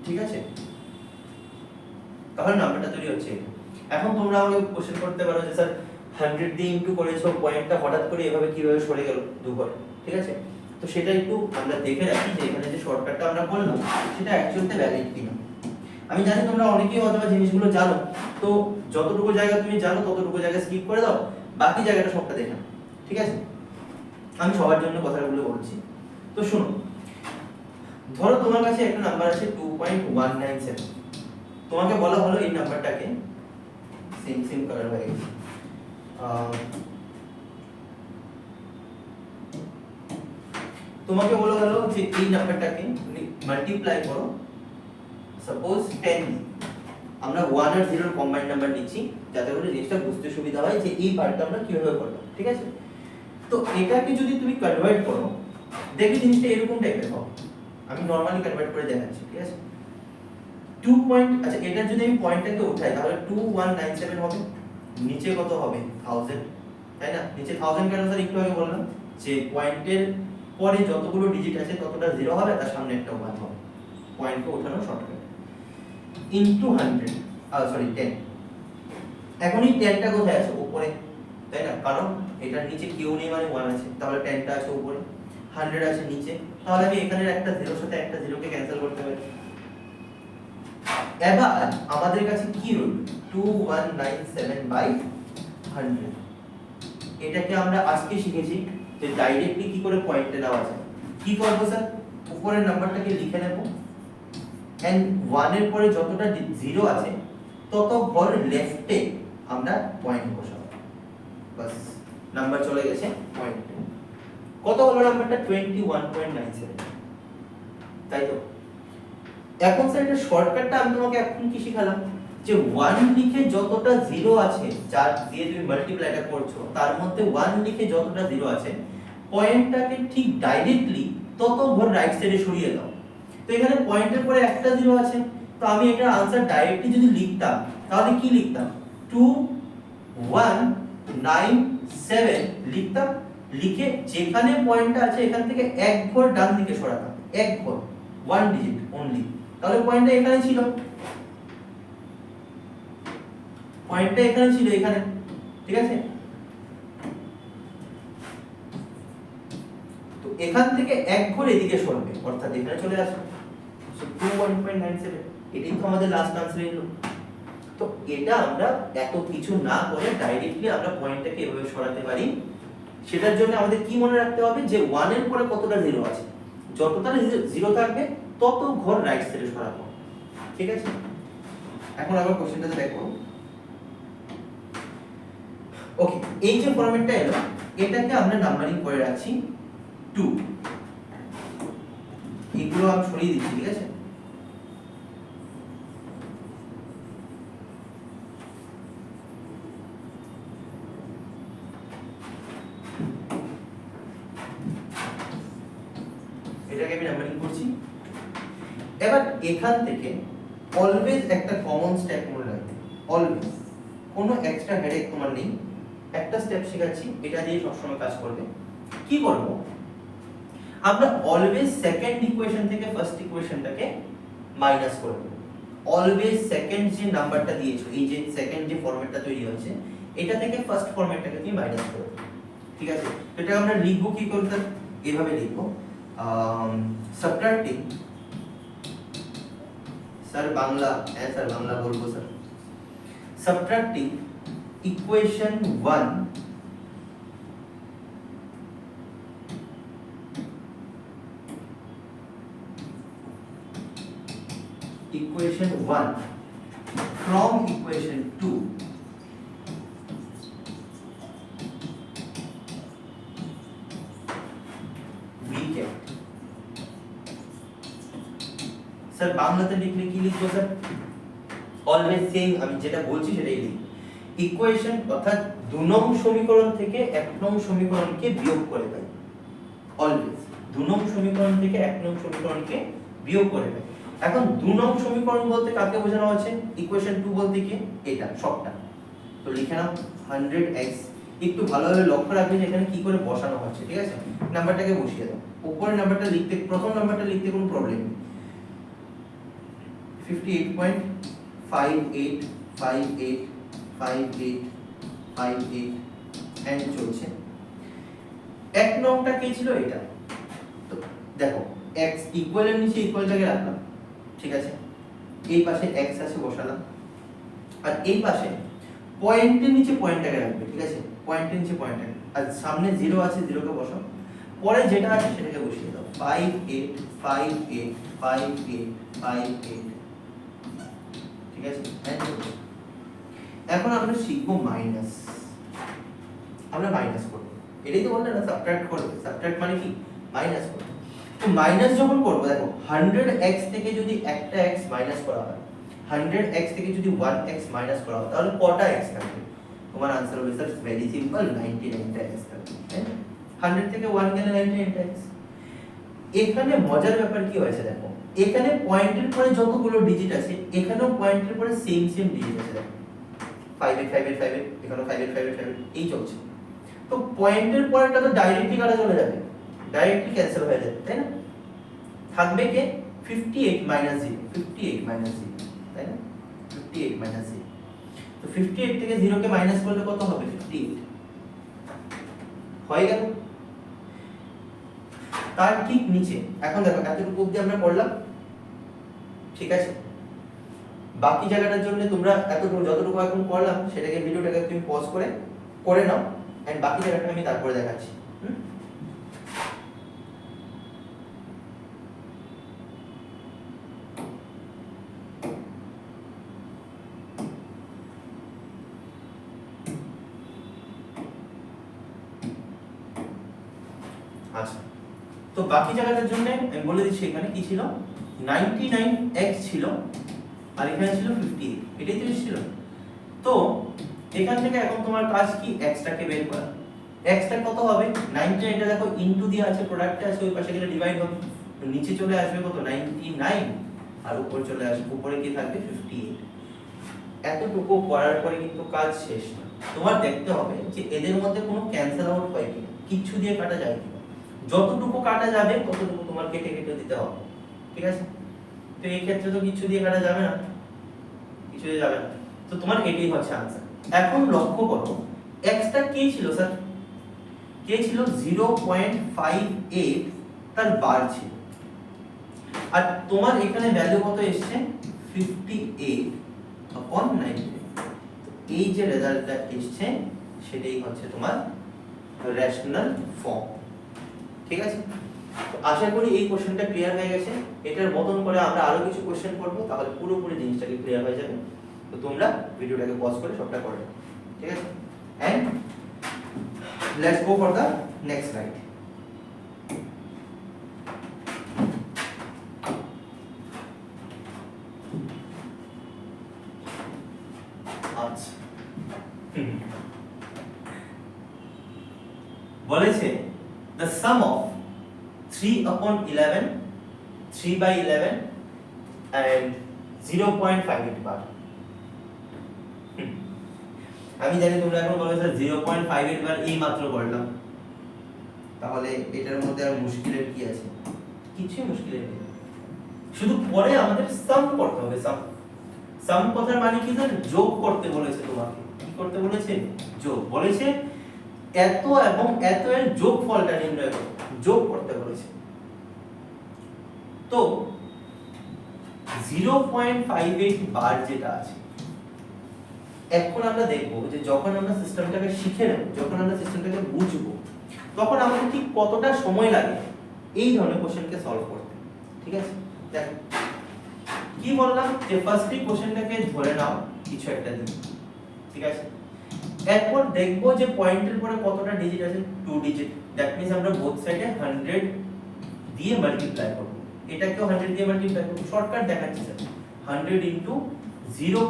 S1: ঠিক আছে। তাহলে নাম্বারটা তৈরি হচ্ছে। এখন তোমরা আমাকে কোশ্চেন করতে পারো যে স্যার 100 দিয়ে ইনটু করেছো, পয়েন্টটা হঠাৎ করে এভাবে কিভাবে সরে গেল দুবার, ঠিক আছে। তো সেটা একটু আমরা দেখে রাখি যে এখানে যে শর্টকাটটা আমরা করলাম সেটা অ্যাকচুয়ালিতে ভ্যালিড কিনা। আমি জানি তোমরা অনেকেই হয়তো জিনিসগুলো জানো, তো যতটুকু জায়গা তুমি জানো ততটুকু জায়গা স্কিপ করে দাও, বাকি জায়গাটা সবটা দেখে নাও, ঠিক আছে। আমি সবার জন্য কথাগুলো বলছি। তো শোনো, ধরো তোমার কাছে একটা নাম্বার আছে 2.197, তোমাকে বলা হলো এই নাম্বারটাকে সেম কালার হয়ে গেছে, তোমাকে বলা হলো যে এই নাম্বারটাকে তুমি মাল্টিপ্লাই করো সাপোজ 10, আমরা 1 আর 0 এর কম্বাইন্ড নাম্বার নিচ্ছি যাতে করে জিনিসটা বুঝতে সুবিধা হয় যে এই পার্টটা আমরা কিভাবে করলাম, ঠিক আছে। তো এটাকে যদি তুমি কনভার্ট করো দেখবে জিনিসটা এরকম টাইপের হবে, আমি নরমালি কনভার্ট করে দেখাচ্ছি, ঠিক আছে। 2 পয়েন্ট, আচ্ছা এটা যদি আমি পয়েন্টটাকে উঠাই তাহলে 2197 হবে, নিচে কত হবে 1000, তাই না? নিচে 1000 কেন স্যার? একটু আগে বললাম যে পয়েন্টের পরে যতগুলো ডিজিট আছে ততটা 0 হবে, তার সামনে একটা 1 হবে, পয়েন্টকে ওঠানো শর্টকাট ইনটু 100, সরি 10। এখন এই 10টা কোথায় আছে? উপরে, তাই না? কারণ এটার নিচে কেউ নেই মানে 1 আছে, তাহলে 10টা আছে উপরে, 100 আছে নিচে, তাহলে আমি এখানের একটা 0 সাথে একটা 0 কে ক্যান্সেল করতে পারি। এবার আমাদের কাছে কি রইল? 2197/100। এটাকে আমরা আজকে শিখেছি যে ডাইরেক্টলি কি করে পয়েন্টে নেওয়া যায়। কি করব স্যার? উপরের নাম্বারটাকে লিখে নেব এন্ড 1 এর পরে যতটা 0 আছে তত ঘর লেফটে আমরা পয়েন্ট বসাবো, বাস নাম্বার চলে গেছে পয়েন্টে। কত হলো নাম্বারটা? 21.97, তাই তো? এখন স্যার এটা শর্টকাটটা আমি তোমাকে এখন কি শিখালাম যে 1 লিখে যতটা 0 আছে, যার দিয়ে তুমি মাল্টিপ্লাইটা করছো তার মধ্যে 1 লিখে যতটা 0 আছে পয়েন্টটাকে ঠিক ডাইরেক্টলি তত ঘর রাইট সাইডে সরিয়ে দাও। তো এখানে পয়েন্টের পরে একটা 0 আছে, তো আমি এটার আনসার ডাইরেক্টলি যদি লিখতাম তাহলে কি লিখতাম? 2197 লিখতাম, লিখে যেখানে পয়েন্টটা আছে এখান থেকে এক ঘর ডান দিকে সরাতাম, এক ঘর, 1 ডিজিট অনলি, তাহলে পয়েন্টটা এখানে ছিল, পয়েন্টটা এখানে ছিল, এখানে, ঠিক আছে? তো এখান থেকে এক ঘর এদিকে সরবে, অর্থাৎ এখানে চলে আসবে। সো 21.97, এটাই তো আমাদের লাস্ট আনসার এলো। তো এটা আমরা এত কিছু না করে ডাইরেক্টলি আমরা পয়েন্টটাকে এভাবে সরাতে পারি। সেটার জন্য আমাদের কি মনে রাখতে হবে যে 1 এর পরে কতটা 0 আছে, যতটা 0 থাকবে তত ঘর রাইট সাইডে সরাবো, ঠিক আছে? এখন আবার কোশ্চেনটাতে দেখো। ওকে, এই যে ফরম্যাটটা এলো এটাকে আমরা নাম্বারিং করে রাখছি 2, এগুলো আমি সরিয়ে দিচ্ছি, ঠিক আছে? এটাকে আমি নাম্বারিং করছি। এবার এখান থেকে অলওয়েজ একটা কমন স্টেপ মনে রাখবে, অলওয়েজ, কোনো এক্সট্রা হেডেক তোমার নেই। একটা স্টেপ শেখাচ্ছি, এটা দিয়ে সবসময় কাজ করবে। কি করব? আমরা অলওয়েজ সেকেন্ড ইকুয়েশন থেকে ফার্স্ট ইকুয়েশনটাকে মাইনাস করব। অলওয়েজ সেকেন্ড যে নাম্বারটা দিয়েছো, এই যে সেকেন্ড যে ফরম্যাটটা তৈরি হয়েছে, এটা থেকে ফার্স্ট ফরম্যাটটাকে তুমি মাইনাস করবে, ঠিক আছে? তো এটা আমরা লিখব কি করতে? এভাবে লিখব, সাবট্রাক্টিং, স্যার বাংলা, হ্যাঁ স্যার বাংলা বলবো sir, subtracting equation 1 from equation 2 we get, sir বাংলাতে লিখলে কি লিখবো স্যার? অলওয়েজ সেম, আমি যেটা বলছি সেটাই লিখি। ইকুয়েশন অর্থাৎ 2 নং সমীকরণ থেকে 1 নং সমীকরণকে বিয়োগ করে দেয়, অলওয়েজ 2 নং সমীকরণ থেকে 1 নং সমীকরণকে বিয়োগ করে দেয়। এখন 2 নং সমীকরণ বলতে কাকে বোঝানো হচ্ছে? ইকুয়েশন 2 বলতে কি? এটা সবটা। তো লিখে নাও 100x, একটু ভালোভাবে লক্ষ্য রাখবে যে এখানে কি করে বসানো হচ্ছে, ঠিক আছে? নাম্বারটাকে বসিয়ে দাও, উপরের নাম্বারটা লিখতে, প্রথম নাম্বারটা লিখতে কোনো প্রবলেম নেই, 58.585858 এন্ড চলছে। এক নংটা কি ছিল? এটা। তো দেখো x ইকুয়ালের নিচে ইকুয়ালটাকে রাখলাম, ঠিক আছে? এই পাশে x আছে বসালাম, আর এই পাশে পয়েন্টের নিচে পয়েন্টটাকে রাখবে, ঠিক আছে? পয়েন্টের নিচে পয়েন্টটাকে, আর সামনে 0 আছে, 0 কে বসাও, পরে যেটা আছে সেটাকে বসিয়ে দাও, 58585858, ঠিক আছে? এখন আমরা শিখবো মাইনাস। আমরা মাইনাস করব, এটাই তো বললাম না সাবট্রাক্ট করবে। সাবট্রাক্ট মানে কি? মাইনাস করবে। তো মাইনাস যখন করব, দেখো 100x থেকে যদি একটা x মাইনাস করা হয়, 100x থেকে যদি 1x মাইনাস করা হয়, তাহলে কটা x থাকবে? তোমার आंसर হবে স্যার ভেরি সিম্পল, 99টা x থাকবে, তাই না? 100 থেকে 1 গেলে 99টা x। এখানে মজার ব্যাপার কি হয়েছে দেখো, এখানে পয়েন্টের পরে যতগুলো ডিজিট আছে এখানেও পয়েন্টের পরে সেম ডিজিট আছে, দেখো 5 8 5 8 5 8, এখানেও 5 8 5 8 5 8 এই চলছে। তো পয়েন্টের পরেটা তো ডাইরেক্টলি কাটা চলে যাবে, ডাইরেক্টলি ক্যান্সেল হয়ে যাবে, তাই না? থাকবে কে 58 0, 58 0, তাই না? 58 0। তো 58 থেকে 0 কে মাইনাস করলে কত হবে? 58 হয়ে গেল। তার ঠিক নিচে এখন দেখো এতটুকু অবধি আমরা করলাম, ঠিক আছে? বাকি জায়গাটার জন্য তোমরা এতটুকু যতটুকু এখন করলাম সেটাকে ভিডিওটাকে তুমি পজ করে নাও, এন্ড বাকি জায়গাটা আমি তারপরে দেখাচ্ছি। আচ্ছা, তো বাকি জায়গাটার জন্য আমি বলে দিচ্ছি এখানে কি ছিল, 99x ছিল আর এখানে ছিল 58, এটাই তো ছিল। তো এখান থেকে এখন তোমার কাজ কি x টাকে বের করা। x টা কত হবে? 99, এটা দেখো ইনটু দিয়ে আছে, প্রোডাক্টে আছে, ওই পাশে গেলে ডিভাইড হবে, তো নিচে চলে আসবে কত? 99, আর উপরে চলে আসবে, উপরে কি থাকবে? 58। এতটুকু করার পরে কিন্তু কাজ শেষ না, তোমার দেখতে হবে যে এদের মধ্যে কোনো ক্যান্সেল আউট হয় কিনা, কিচ্ছু দিয়ে কাটা যায় কিনা। যতটুকু কাটা যাবে ততটুকু তোমার কেটে কেটে দিতে হবে, ঠিক আছে? তো এই ক্ষেত্রে তো কিছু দিয়ে কাটা যাবে না, কিছু দিয়ে যাবে না, তো তোমার এটাই হচ্ছে आंसर। এখন লক্ষ্য করো x টা কি ছিল স্যার? কে ছিল 0.58, তার বার ছিল, আর তোমার এখানে ভ্যালু কত এসেছে? 58/90। এই যে রেজাল্টটা এসেছে সেটাই হচ্ছে তোমার রেশনাল ফর্ম, ঠিক আছে? তো আশা করি এই কোশ্চেনটা ক্লিয়ার হয়ে গেছে। এটার মতন করে আমরা আরো কিছু কোশ্চেন করব, তাহলে পুরোপুরি জিনিসটাকে ক্লিয়ার হয়ে যাবে। তো তোমরা ভিডিওটাকে পজ করে সবটা করে নাও, ঠিক আছে? And let's go for the next slide. আচ্ছা, বলেছে the sum of 3/11, 3/11 and 0.58 বার। আমি জানি তোমরা এখন বলবে স্যার 0.58 বার এই মাত্র করলাম, তাহলে এটার মধ্যে আর মুশকিলের কি আছে? কিছুই মুশকিলের নেই, শুধু পরে আমাদের সাম করতে হবে। সাম কথার মানে কি জানো? যোগ করতে বলেছে তোমাকে। কি করতে বলেছে? যোগ বলেছে, এত এবং এত এর যোগফলটা নির্ণয় করো, যোগ করতে বলেছে। তো 0.58 বার যেটা আছে, এখন আমরা দেখব যে যখন আমরা সিস্টেমটাকে শিখে নেব, যখন আমরা সিস্টেমটাকে বুঝবো, তখন আমাদের ঠিক কতটা সময় লাগে এই ধরনের কোশ্চেনকে সলভ করতে, ঠিক আছে? দেখো কি বললাম, যে ফার্স্টলি কোশ্চেনটাকে ধরে নাও কিছু একটা দিন, ঠিক আছে? এরপর দেখবো যে পয়েন্টের পরে কতটা ডিজিট আছে, 2 ডিজিট। দ্যাট মিন্স আমরা বোথ সাইডে 100 দিয়ে মাল্টিপ্লাই করব, এটাকেও 100 দিয়ে মাল্টিপ্লাই করব। শর্টকাট দেখাচ্ছি স্যার, 100 ইনটু 0.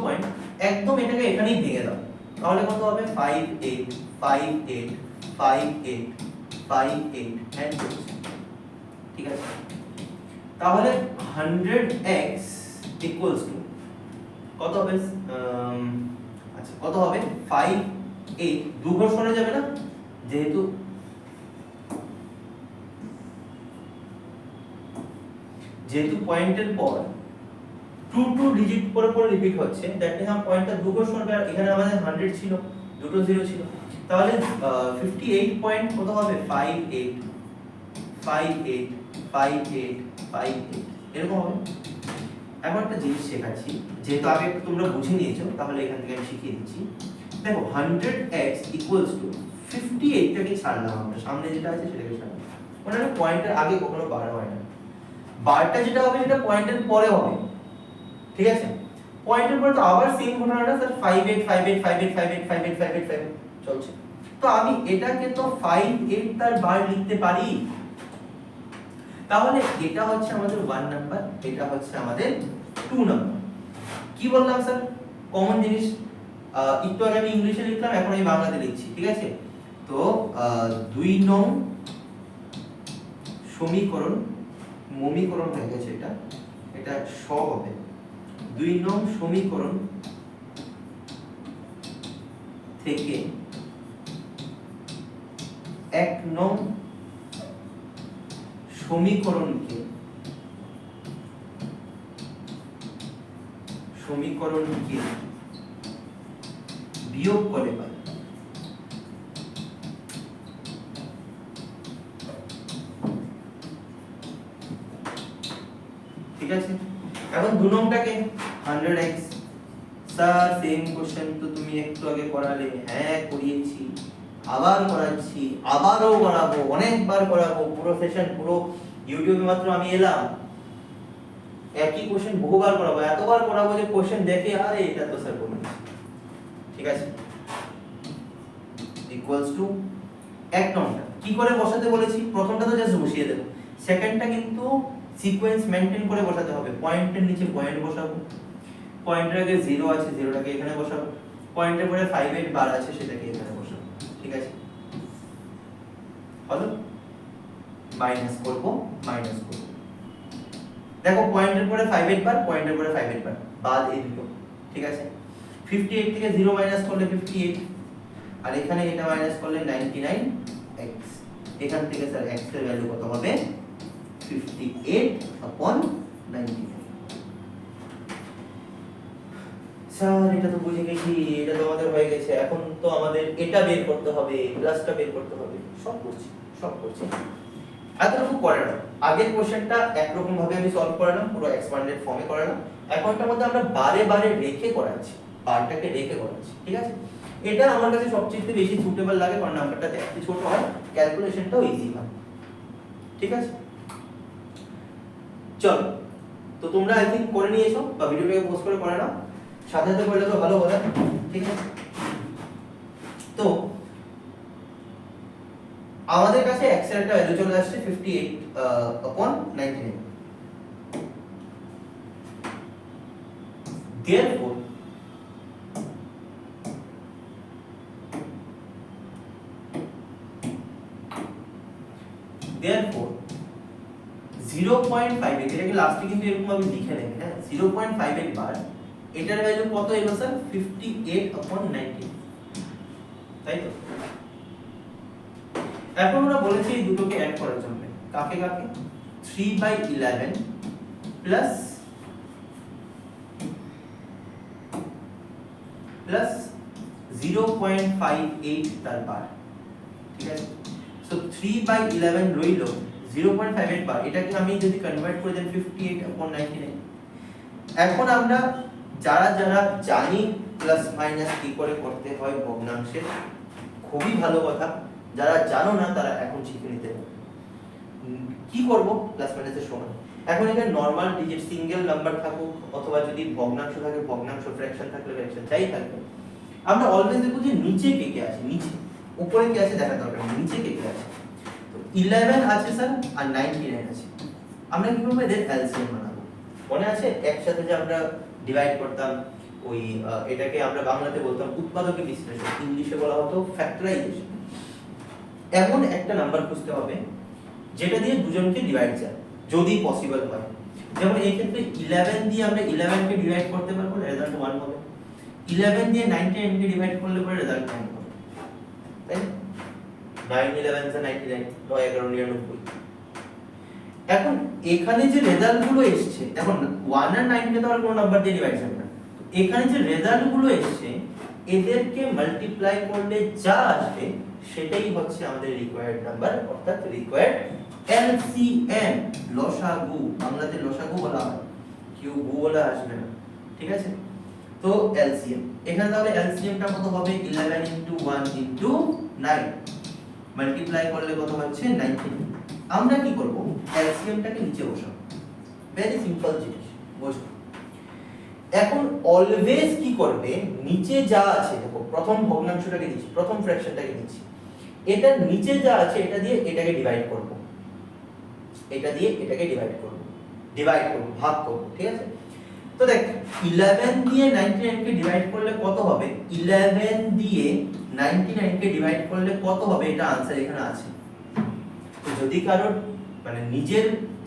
S1: একদম এটাকে এখানেই ভেঙে দাও, তাহলে কত হবে? 58 58 58 58 এন্ড ঠিক আছে? তাহলে 100x ইকুয়ালস টু কত হবে? আচ্ছা, কত হবে? 58, দু ঘর সরে যাবে না, যেহেতু পয়েন্টের পর 2 ডিজিট পরে পরে রিপিট হচ্ছে, দ্যাট মিন্স আমার পয়েন্টটা দু ঘর সরবে, আর এখানে আমাদের 100 ছিল, দুটো 0 ছিল, তাহলে 58 পয়েন্ট কত হবে? 58 58 58 58 এরকম হবে। এখন একটা জিনিস শেখাচ্ছি, যেহেতু আগে একটু তোমরা বুঝে নিয়েছো, তাহলে এখান থেকে আমি শিখিয়ে দিচ্ছি। দেখো 100x ইকুয়ালস টু 58 টাকে ছাড়লাম, আমরা সামনে যেটা আছে সেটাকে ছাড়লাম, মানে পয়েন্টের আগে কখনো বার হয় না, বারটা যেটা হবে সেটা পয়েন্টের পরে হবে, ঠিক আছে? পয়েন্টের পরে তো আবার সেম ঘটনাটা স্যার 58 58 58 58 58 58 58 চলছে। তো আমি এটাকে তো 58 তার বার লিখতে পারি, তাহলে এটা হচ্ছে আমাদের 1 নাম্বার, এটা হচ্ছে আমাদের 2 নাম্বার। কি বললাম স্যার? কমন জিনিস, একটু আগে আমি ইংলিশে লিখলাম, এখন আমি বাংলাতে লিখছি, ঠিক আছে? তো 2 নং সমীকরণ, মমীকরণ হয়ে গেছে এটা, এটা শ হবে। 2 নং সমীকরণ থেকে 1 নং সমীকরণকে বিয়োগ করে পাই। ঠিক আছে, এখন 2 নংটাকে 100x। স্যার সেম কোশ্চেন তো তুমি একটু আগে করালে। হ্যাঁ করিয়েছি, আবার করাচ্ছি, আবারও করাবো, অনেকবার করাবো, পুরো সেশন, পুরো ইউটিউবে মাত্র আমি এলাম, একই কোশ্চেন বহুবার করাবো, এতবার করাবো যে কোশ্চেন দেখে আরে এটা তো স্যার বলেছে। ঠিক আছে, ইকুয়ালস টু 1 নংটা কি করে বসাতে বলেছি, প্রথমটা তো জাস্ট বসিয়ে দেব, সেকেন্ডটা কিন্তু সিকোয়েন্স মেইনটেইন করে বসাতে হবে। পয়েন্টের নিচে পয়েন্ট বসাবো, পয়েন্টের আগে 0 আছে, 0টাকে এখানে বসাবো, পয়েন্টের পরে 58 বার আছে, সেটাকে এখানে বসাবো। ঠিক আছে, হলো, মাইনাস করব, দেখো পয়েন্টের পরে 58 বার, পয়েন্টের পরে 58 বার, বাদ এই দুটো। ঠিক আছে, 58 থেকে 0 মাইনাস করলে 58, আর এখানে এটা মাইনাস করলে 99x। এখান থেকে স্যার x এর ভ্যালু কত হবে, 58/99। স্যার এটা তো বুঝে গেছি, এটা তো আমাদের হয়ে গেছে, এখন তো আমাদের এটা বের করতে হবে, প্লাসটা বের করতে হবে। সব করছি এতটুকু করে না। আগের কোশ্চেনটা একরকম ভাবে আমি সলভ করালাম, পুরো এক্সপ্যান্ডেড ফর্মে করালাম। এখনটার মধ্যে আমরা বারে বারে রেখে করাচ্ছি, বারটাকে রেখে করাচ্ছি। ঠিক আছে, এটা আমার কাছে সবচেয়ে বেশি সুটেবল লাগে, কারণ নাম্বারটা একটু ছোট হয়, ক্যালকুলেশনটাও ইজি হয়। ঠিক আছে, চলো, তো তোমরা আই থিংক করে নিয়েছো বা ভিডিওটাকে পোস্ট করে নাও, সাথে সাথে করলে তো ভালো হবে। ঠিক আছে, তো আমাদের কাছে x এর একটা ভ্যালু চলে আসছে 58/99। therefore 0.58, এটাকে লাস্টে কিন্তু এরকম ভাবে লিখে নেবে। হ্যাঁ, 0.58 বার, এটার ভ্যালু কত এলো স্যার, 58/90। তাই তো, এখন আমরা বলেছি এই দুটোকে অ্যাড করার জন্য, কাকে 3/11 প্লাস 0.58 তার বার। ঠিক আছে, সো 3/11 রইল 0.58 বার, এটাকে আমি যদি কনভার্ট করে দেন 58/99। এখন আমরা যারা জানি প্লাস মাইনাস কি করে করতে হয় ভগ্নাংশের, খুবই ভালো কথা, যারা জানো না তারা এখন শিখে নিতে হবে। কি করব, প্লাস মাইনাসের সময় এখন এখানে নরমাল ডিজিট সিঙ্গেল নাম্বার থাকুক, অথবা যদি ভগ্নাংশ থাকে ভগ্নাংশ, ফ্র্যাকশন থাকলে ফ্র্যাকশন, যাই থাকবে, আমরা অলওয়েজ দেখব যে নিচে কে আছে, নিচে, উপরে কে আছে দেখা দরকার নেই, নিচে কে আছে। তো 11 আছে স্যার আর 99 আছে, আমরা কিভাবে এদের এলসিএম বানাবো? মনে আছে একসাথে যে আমরা ডিভাইড করতাম, ওই এটাকে আমরা বাংলাতে বলতাম উৎপাদকের বিশ্লেষণ, ইংলিশে বলা হতো ফ্যাক্টরাইজেশন। এমন একটা নাম্বার খুঁজতে হবে যেটা দিয়ে দুজনকে ডিভাইড যায়, যদি পসিবল হয়। যেমন এই ক্ষেত্রে 11 দিয়ে আমরা 11 কে ডিভাইড করতে পারবো, রেজাল্ট 1 হবে। 11 দিয়ে 99 কে ডিভাইড করলে পরে রেজাল্ট 9 হবে। তাই 9 11 = 99, 9 11 99। এখন এখানে যে রেজাল্ট গুলো এসেছে, এখন 1 আর 9 কে তো আর কোনো নাম্বার দিয়ে ডিভাইড হবে না, এখানে যে রেজাল্ট গুলো এসেছে এদেরকে মাল্টিপ্লাই করলে যা আসবে সেটাই হচ্ছে আমাদের রিকোয়ার্ড নাম্বার, অর্থাৎ রিকোয়ার্ড এলসিএম, লসাগু, বাংলাতে লসাগু বলা হয়, কেউ গু বলা আসবে না। ঠিক আছে, তো এলসিএম, এখানে তাহলে এলসিএমটা কত হবে, 11 * 1 * 9, মাল্টিপ্লাই করলে কত হচ্ছে 19। আমরা কি করব, এলসিএমটাকে নিচে বসাবো, ভেরি সিম্পল জিনিস, বুঝো। এখন অলওয়েজ কি করবে, নিচে যা আছে, দেখো প্রথম ভগ্নাংশটাকে নিচ্ছি, প্রথম ফ্র্যাকশনটাকে নিচ্ছি, এটার নিচে যা আছে এটা দিয়ে এটাকে ডিভাইড করব, এটা দিয়ে এটাকে ডিভাইড করব, ভাগ করব। ঠিক আছে, তো দেখ 11 দিয়ে 99 কে ডিভাইড করলে কত হবে, 11 দিয়ে 99 কে ডিভাইড করলে কত হবে, এটা आंसर এখানে আছে। তো যদি কারোর মানে নিজের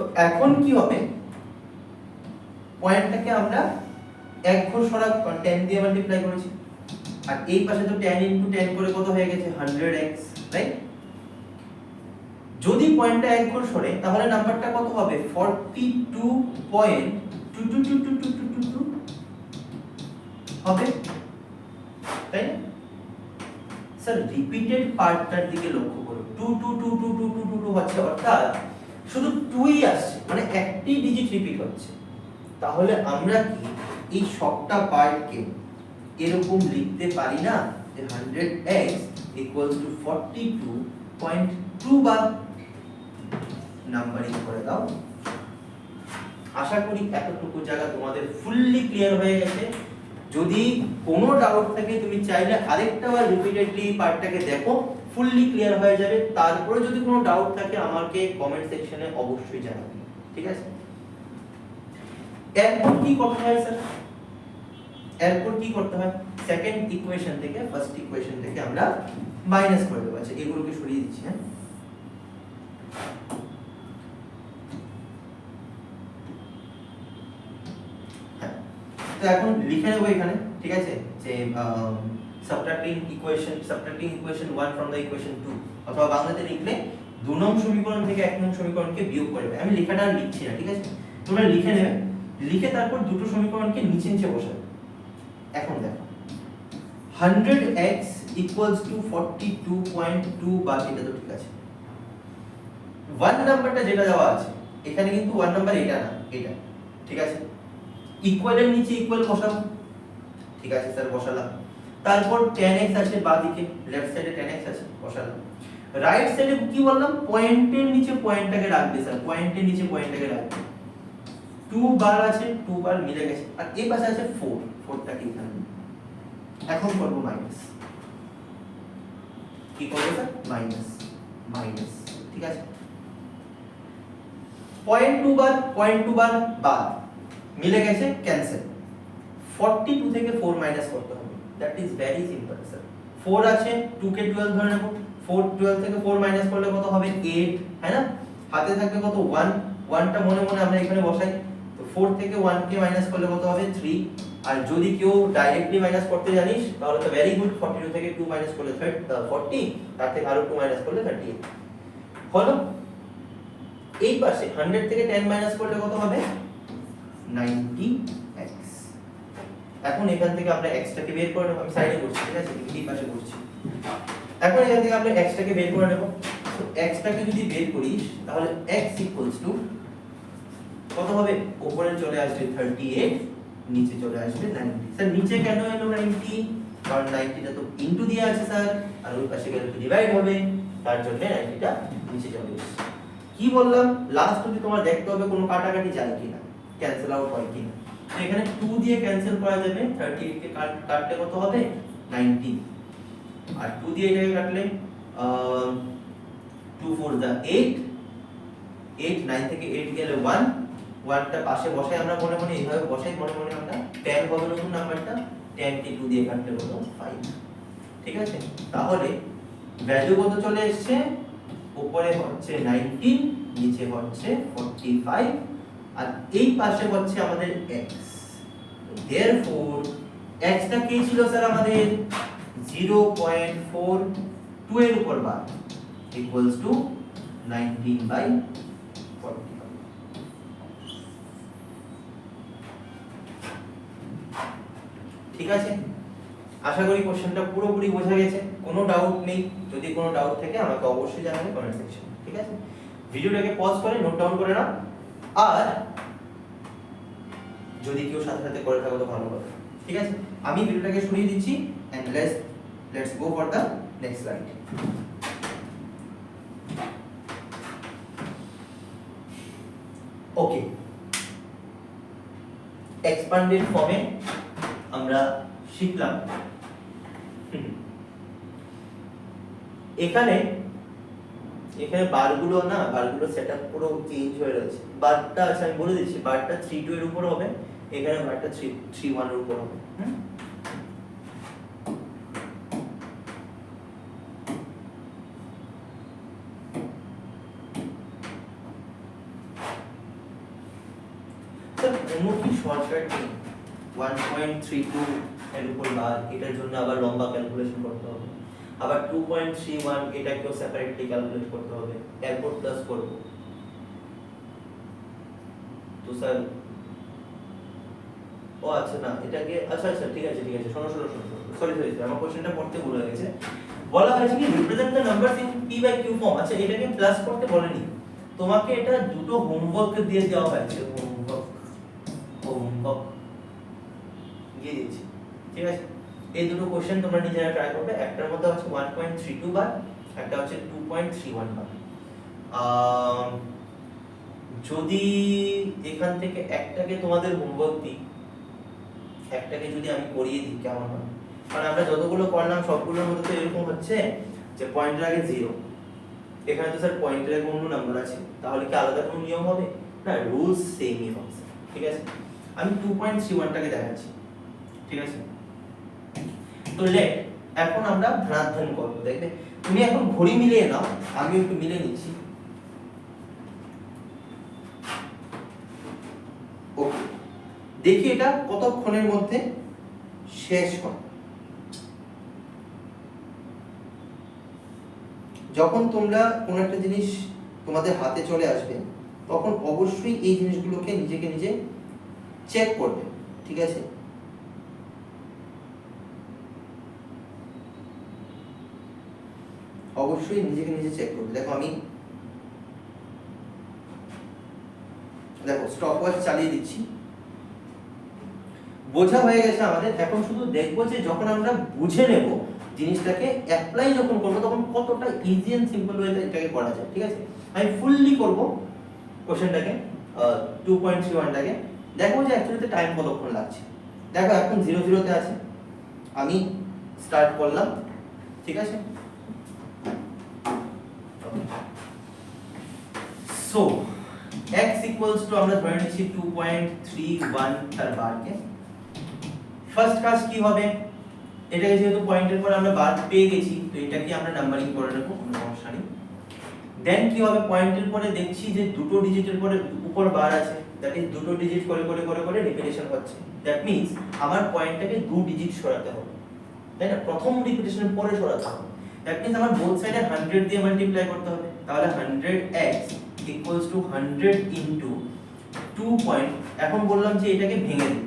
S1: তো এখন কি হবে, পয়েন্টটাকে আমরা এক ঘর সরাব, কারণ 10 দিয়ে মাল্টিপ্লাই করেছি, আর এই পাশে তো 10 ইনটু 10 করে কত হয়ে গেছে 100x, রাইট? যদি পয়েন্টটা এক ঘর সরে তাহলে নাম্বারটা কত হবে 42.22222 হবে, তাই না? স্যার রিপিটেড পার্টটার দিকে লক্ষ্য করুন, 2222222 হচ্ছে, অর্থাৎ শুধু 2ই আসছে, মানে একটি ডিজিট রিপিট হচ্ছে। তাহলে আমরা কি এই সবটা পার্টকে এরকম লিখতে পারি না যে 100x = 42.2 বার? নাম্বারিং করে দাও। আশা করি এতটুকু জায়গা তোমাদের ফুললি ক্লিয়ার হয়ে গেছে। যদি কোনো ডাউট থাকে তুমি চাইলে আরেকটা বার রিপিটেডলি পার্টটাকে দেখো, ফুললি ক্লিয়ার হয়ে যাবে। তারপরে যদি কোনো ডাউট থাকে আমাকে কমেন্ট সেকশনে অবশ্যই জানাবে, ঠিক আছে? এরপর কি করতে হয় স্যার? এরপর কি করতে হয়, সেকেন্ড ইকুয়েশন থেকে ফার্স্ট ইকুয়েশন থেকে আমরা মাইনাস করে দেব। আচ্ছা এগুলোকে সরিয়ে দিচ্ছি। হ্যাঁ, তো এখন লিখে নেব এখানে, ঠিক আছে, যে সাবট্রাক্টিং ইকুয়েশন 1 ফ্রম দ্য ইকুয়েশন 2, অথবা বাংলাতে লিখলে 2 নং সমীকরণ থেকে 1 নং সমীকরণকে বিয়োগ করবে। আমি লেখাটা আর লিখছি না, ঠিক আছে, তোমরা লিখে নেবে, লিখে তারপর দুটো সমীকরণকে নিচে নিচে বসাবে। এখন দেখো 100x = 42.2 বার, এটা তো ঠিক আছে। 1 নাম্বারটা যেটা দেওয়া আছে এখানে কিন্তু 1 নাম্বার এটা না, এটা, ঠিক আছে। ইকুয়ালের নিচে ইকুয়াল বসাবো, ঠিক আছে স্যার, বসালাম। তারপর 10x আছে বাঁদিকে, লেফট সাইডে 10x আছে, বসালাম। রাইট সাইডে কি বললাম, পয়েন্টের নিচে পয়েন্টটাকে রাখবে স্যার, পয়েন্টের নিচে পয়েন্টটাকে রাখবে। 2 বার আছে, 2 বার মিলে গেছে, আর এই পাশে আছে 4, 4টাকে এখানে। এখন করব মাইনাস, কি করব স্যার, মাইনাস, মাইনাস, ঠিক আছে। 0.2 বার, 0.2 বার বাদ, মিলে গেছে, ক্যান্সেল। 42 থেকে 4 মাইনাস করতে হবে, that is very simple sir. 4 আছে, 2 কে 12 ধরে নেব, 12 থেকে 4 মাইনাস করলে কত হবে 8, হ্যাঁ না? হাতে থাকবে কত 1, 1টা মনে মনে আমরা এখানে বসাই, তো 4 থেকে 1 কে মাইনাস করলে কত হবে 3। আর যদি কেউ ডাইরেক্টলি মাইনাস করতে জানিস তাহলে তো ভেরি গুড, 42 থেকে 2 মাইনাস করলে 40, তার থেকে আরো 2 মাইনাস করলে 38 হলো। এই পাশে 100 থেকে 10 মাইনাস করলে কত হবে 90x। এখন এখান থেকে আমরা x টাকে বের করে নেব, আমি সাইডে করছি, ঠিক আছে, এই পাশে করছি। এখন এখান থেকে আমরা x টাকে বের করে নেব। তো x টাকে যদি বের করিস তাহলে x = কত হবে, উপরে চলে আসবে 38, নিচে চলে আসবে 90। স্যার নিচে কেন এলো 90? কারণ 90টা তো ইনটু দিয়ে আছে স্যার, আর ওই পাশে গেলে তো ডিভাইড হবে, তার জন্য 90টা নিচে চলে এসেছে। কি বললাম, লাস্ট অবধি তোমার দেখতে হবে কোনো কাটাকাটি যায় কিনা, ক্যান্সেল আউট হয় কিনা। তো এখানে 2 দিয়ে ক্যান্সেল করা যাবে, 38 কে কাটলে কত হবে 90, আর 2 দিয়ে এটাকে কাটলে 2 4 দা 8, 9 থেকে 8 গেলে 1, 1টা পাশে বসাই আমরা মনে মনে, এইভাবে বসাই মনে মনে আমরা। 10 হবে নতুন নাম্বারটা, 10 কে 2 দিয়ে কাটলে কত 5, ঠিক আছে। তাহলে ভ্যালু কত চলে এসেছে, উপরে হচ্ছে 19, নিচে হচ্ছে 45, আর এই পাশে হচ্ছে আমাদের x। देयरफॉर x টা কি ছিল স্যার আমাদের 0.42 এর উপর বার ইকুয়ালস টু 19/45। ঠিক আছে, আশা করি কোশ্চেনটা পুরোপুরি বোঝা গেছে, কোনো ডাউট নেই। যদি কোনো ডাউট থাকে আমাকে অবশ্যই জানাবে কমেন্ট সেকশনে, ঠিক আছে। ভিডিওটাকে পজ করে নোট ডাউন করে নাও, আর যদি কেউ সাথে সাথে করে থাকো তো ভালো কথা, ঠিক আছে। আমি ভিডিওটাকে সরিয়ে দিচ্ছি and let's go for the next slide. Okay, expanded ফর্মে আমরা শিখলাম। এখানে বারগুলো না, বারগুলো সেটআপ পুরো চেঞ্জ হয়ে রয়েছে। বারটা আছে আমি বলে দিচ্ছি, বারটা 32 এর উপর হবে, এখানে বারটা 31 এর উপর হবে। কোনো কি শর্টকাট নেই 1.32 এর উপর বার, এটার জন্য আবার লম্বা ক্যালকুলেশন করতে হবে, আবার 2.31 এটাকেও সেপারেটলি ক্যালকুলেট করতে হবে, এরপর প্লাস করব। তো স্যার ও আচ্ছা না এটাকে আচ্ছা আচ্ছা ঠিক আছে শোনো সরি স্যার আমার কোশ্চেনটা পড়তে ভুল হয়ে গেছে। বলা হয়েছে কি represent the numbers in p by q form. আচ্ছা এটাকে প্লাস করতে বলেনি, তোমাকে এটা দুটো হোমওয়ার্ক দিয়ে দেওয়া হয়েছে, হোমওয়ার্ক দিয়ে দিয়েছি, ঠিক আছে। এই দুটো কোশ্চেন তোমরা নিজেরা ট্রাই করবে, একটার মধ্যে হচ্ছে 1.32 বার, একটা হচ্ছে 2.31 বার। যদি এখান থেকে একটাকে তোমাদের হোমওয়ার্ক দিই, একটাকে যদি আমি করিয়ে দিই কেমন হয়? কারণ আমরা যতগুলো করলাম সবগুলোর মধ্যে তো এরকম হচ্ছে যে পয়েন্টের আগে 0, এখানে তো স্যার পয়েন্টের আগে অন্য নাম্বার আছে, তাহলে কি আলাদা কোনো নিয়ম হবে? না, রুলস সেমই হবে, ঠিক আছে। আমি 2.31 টাকে দেখাচ্ছি, ঠিক আছে। তো লেট এখন আমরা ধ্যান করব, দেখবে তুমি এখন ঘড়ি মিলিয়ে নাও, আমি একটু মিলে নিচ্ছি। ওকে, দেখি এটা কতক্ষণের মধ্যে শেষ হয়। যখন তোমরা কোন একটা জিনিস তোমাদের হাতে চলে আসবে তখন অবশ্যই এই জিনিসগুলোকে নিজেকে নিজে চেক করবে, ঠিক আছে। অবশ্যই নিজেকে নিজে চেক করবে। দেখো আমি স্টপওয়াচ চালিয়ে দিচ্ছি, বোঝা হয়ে গেছে আমাদের। এখন শুধু দেখবো যে যখন আমরা বুঝে নেব জিনিসটাকে অ্যাপ্লাই যখন করব তখন কতটা ইজি এন্ড সিম্পল ওয়েতে এটাকে করা যায়, ঠিক আছে। আমি ফুললি করব কোশ্চেনটাকে 2.31 টাকে, দেখো যে অ্যাকচুয়ালি টাইম কতক্ষণ লাগছে। দেখো এখন 00 তে আছে, আমি স্টার্ট করলাম, ঠিক আছে। সো x ইকুয়ালস টু আমরা ধরে নিচ্ছি 2.31 তার বারকে। ফার্স্ট কাজ কি হবে, এটাকে যেহেতু পয়েন্টের পর আমরা বার পেয়ে গেছি তো এটাকে আমরা নাম্বারিং করে নেব, কোনো সমস্যা নেই। দেন কি হবে, পয়েন্টের পরে দেখছি যে দুটো ডিজিটের পরে উপর বার আছে, দ্যাট ইজ দুটো ডিজিট করে করে করে করে রিপিটেশন হচ্ছে, দ্যাট মিন্স আমার পয়েন্টটাকে 2 ডিজিট সরাতে হবে, তাই না। প্রথম রিপিটেশনের পরে সরাতে হবে, দ্যাট মিন্স আমার বোথ সাইডে 100 দিয়ে মাল্টিপ্লাই করতে হবে। তাহলে 100x equals to 100 into 2 point. এখন বললাম যে এটাকে ভেঙে দিই,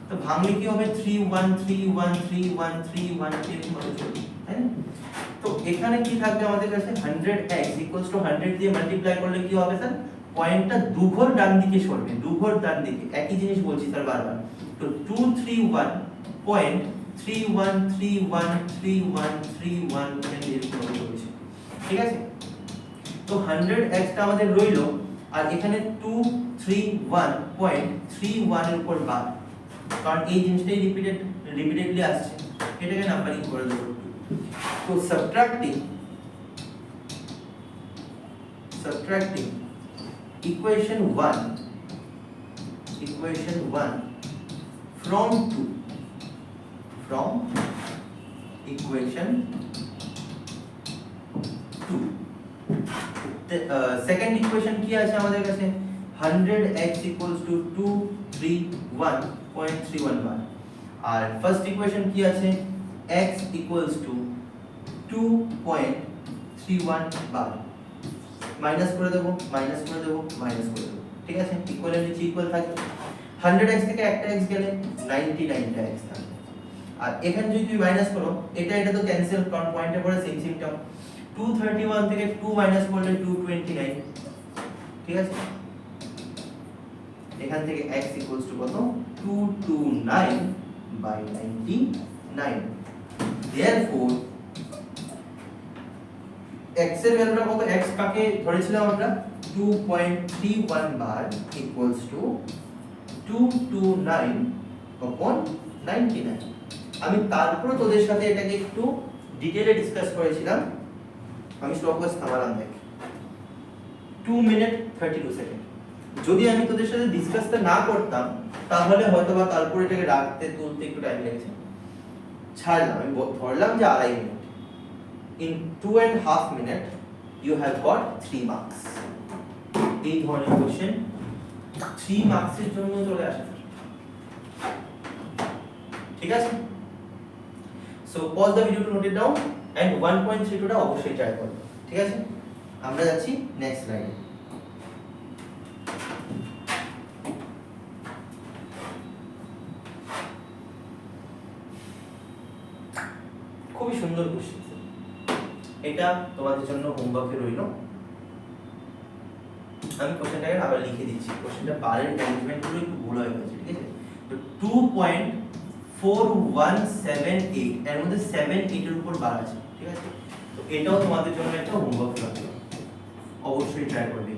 S1: তো ভাঙলে কি হবে 3 1 3 1 3 1 3 এরকম ভাবে চলবে, তাই না। তো এখানে কি থাকবে আমাদের কাছে 100x 100 দিয়ে মাল্টিপ্লাই করলে কি হবে স্যার, পয়েন্টটা দুঘর ডান দিকে সরবে, দুঘর ডান দিকে, একই জিনিস বলছি স্যার বারবার। তো 231.31313131 এরকম ভাবে চলছে, ঠিক আছে। তো 100x টা আমাদের রইলো, আর এখানে 231.31 এর উপর বার, কারণ এই জিনিসটাই রিপিটেডলি আসছে, এটাকে নাম্বারিং করে দেব। তো subtracting equation 1 from equation 2, second equation কি আছে আমাদের কাছে, 100x equals to 231.31 আর ফার্স্ট ইকুয়েশন কি আছে, x equals to 2.31 bar. Minus করে দেব, ঠিক আছে। ইকুয়াল এর নিচে ইকুয়াল থাকবে, 100x থেকে একটা x গেলে 99টা x থাকবে। আর এখানে যদি তুমি মাইনাস করো, এটা তো ক্যান্সেল, কারণ পয়েন্টের পরে সেম টার্ম। 231 থেকে 2 মাইনাস করলে 229, ঠিক আছে। এখান থেকে x ইকুয়ালস টু কত, 229/99। দেয়ারফর x এর ভ্যালুটা কত, x কাকে ধরেছিলাম আমরা 2.31 বার ইকুয়ালস টু 229/99। আমি তারপর তোদের সাথে এটাকে একটু ডিটেইলে ডিসকাস করেছিলাম, আমি স্টপওয়াচ থামালাম দেখ 2 মিনিট 32 সেকেন্ড। যদি আমি তোদের সাথে ডিসকাসটা না করতাম তাহলে হয়তোবা তারপর এটাকে রাখতে তুলতে একটু টাইম লেগেছে, ছাড়লাম, আমি ধরলাম যে 2.5 minute. In 2.5 minutes you have got 3 marks। এই ধরনের কোশ্চেন 3 মার্কসের জন্য চলে আসে। ঠিক আছে, so pause the video to note it down and 1.32 টা অবশ্যই ট্রাই করবে। ঠিক আছে, আমরা যাচ্ছি নেক্সট স্লাইডে। খুবই সুন্দর কোশ্চেন, এটা তোমাদের জন্য হোমওয়ার্কে রইল। আমি কোশ্চেনটাকে আবার লিখে দিচ্ছি, কোশ্চেনটা বারের অ্যারেঞ্জমেন্ট গুলো একটু ভুল হয়ে গেছে। ঠিক আছে, তো 2.4178 এর মধ্যে 7 এর উপর বার আছে। ঠিক আছে, তো এটাও তোমাদের জন্য একটা হোমওয়ার্ক লাগবে, অবশ্যই ট্রাই করবে।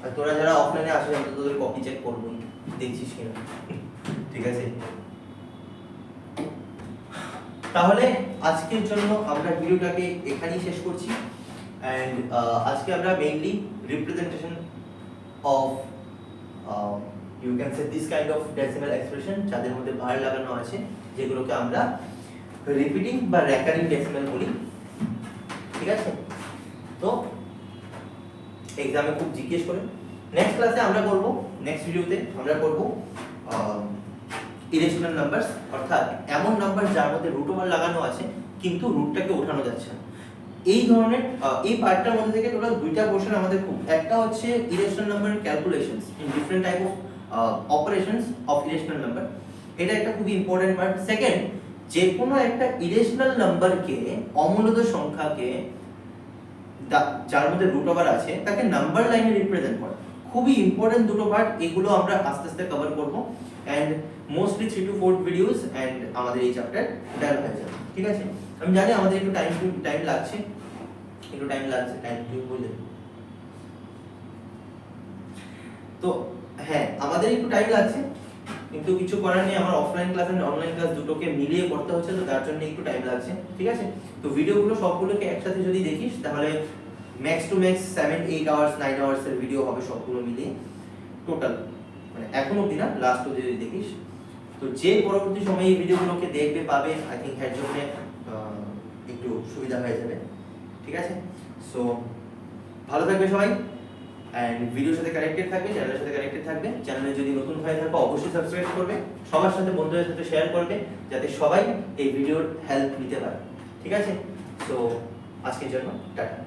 S1: আর তোরা যারা অফলাইনে আসে আমি তোদের কপি চেক করবো, দেখছিস কিনা। ঠিক আছে, তাহলে আজকের জন্য আমরা ভিডিওটাকে এখানেই শেষ করছি। এন্ড আজকে আমরা mainly representation of you can say this kind of decimal expression যাদের মধ্যে বার লাগানো আছে, যেগুলোকে আমরা রিপিটিং বা রেকারিং ডেসিমাল বলি। ঠিক আছে, তো এক্সামে খুব জিজ্ঞেস করে। নেক্সট ক্লাসে আমরা করব, নেক্সট ভিডিওতে আমরা করব ইরেশনাল নাম্বারস, অর্থাৎ এমন নাম্বার যার মধ্যে রুট ওভার লাগানো আছে কিন্তু রুটটাকে ওঠানো যাচ্ছে না। এই ধরনের এই পার্টটার মধ্যে থেকে টোটাল দুইটা পোরশন আমাদের খুব, একটা হচ্ছে ইরেশনাল নাম্বারের calculations in different type of operations of irrational number, এটা একটা খুবই ইম্পর্টেন্ট পার্ট। সেকেন্ড, যে কোনো একটা ইরেশনাল নাম্বারকে, অমূলত সংখ্যাকে যার মধ্যে রুট ওভার আছে তাকে নাম্বার লাইনে রিপ্রেজেন্ট করে, খুবই ইম্পর্টেন্ট দুটো পার্ট। এগুলো আমরা আস্তে আস্তে কভার করব and mostly 3 to 4 videos and আমাদের এই চ্যাপ্টার ডান হয়ে যাবে। ঠিক আছে, আমি জানি আমাদের একটু টাইম লাগছে, টাইম বলে তো হ্যাঁ, আমাদের একটু টাইম লাগছে, কিন্তু কিছু করার নেই, আমার offline class and online class দুটোকে মিলিয়ে করতে হচ্ছে, তো তার জন্য একটু টাইম লাগছে। ঠিক আছে, তো ভিডিওগুলো সবগুলোকে একসাথে যদি দেখিস তাহলে max to max 7-8 hours 9 hours এর ভিডিও হবে সবগুলো মিলিয়ে টোটাল, মানে এখন অবধি না, লাস্ট অবধি যদি দেখিস। তো যে পরবর্তী সময়ে এই ভিডিওগুলোকে দেখবে পাবে, আই থিংক এর জন্য একটু সুবিধা হয়ে যাবে। ঠিক আছে, সো ভালো থাকবে সবাই এন্ড ভিডিওর সাথে কানেক্টেড থাকবে, চ্যানেলের সাথে কানেক্টেড থাকবে। চ্যানেলে যদি নতুন হয়ে থাকো অবশ্যই সাবস্ক্রাইব করবে, সবার সাথে বন্ধুদের সাথে শেয়ার করবে যাতে সবাই এই ভিডিওর হেল্প নিতে পারে। ঠিক আছে, সো আজকের জন্য টাটা।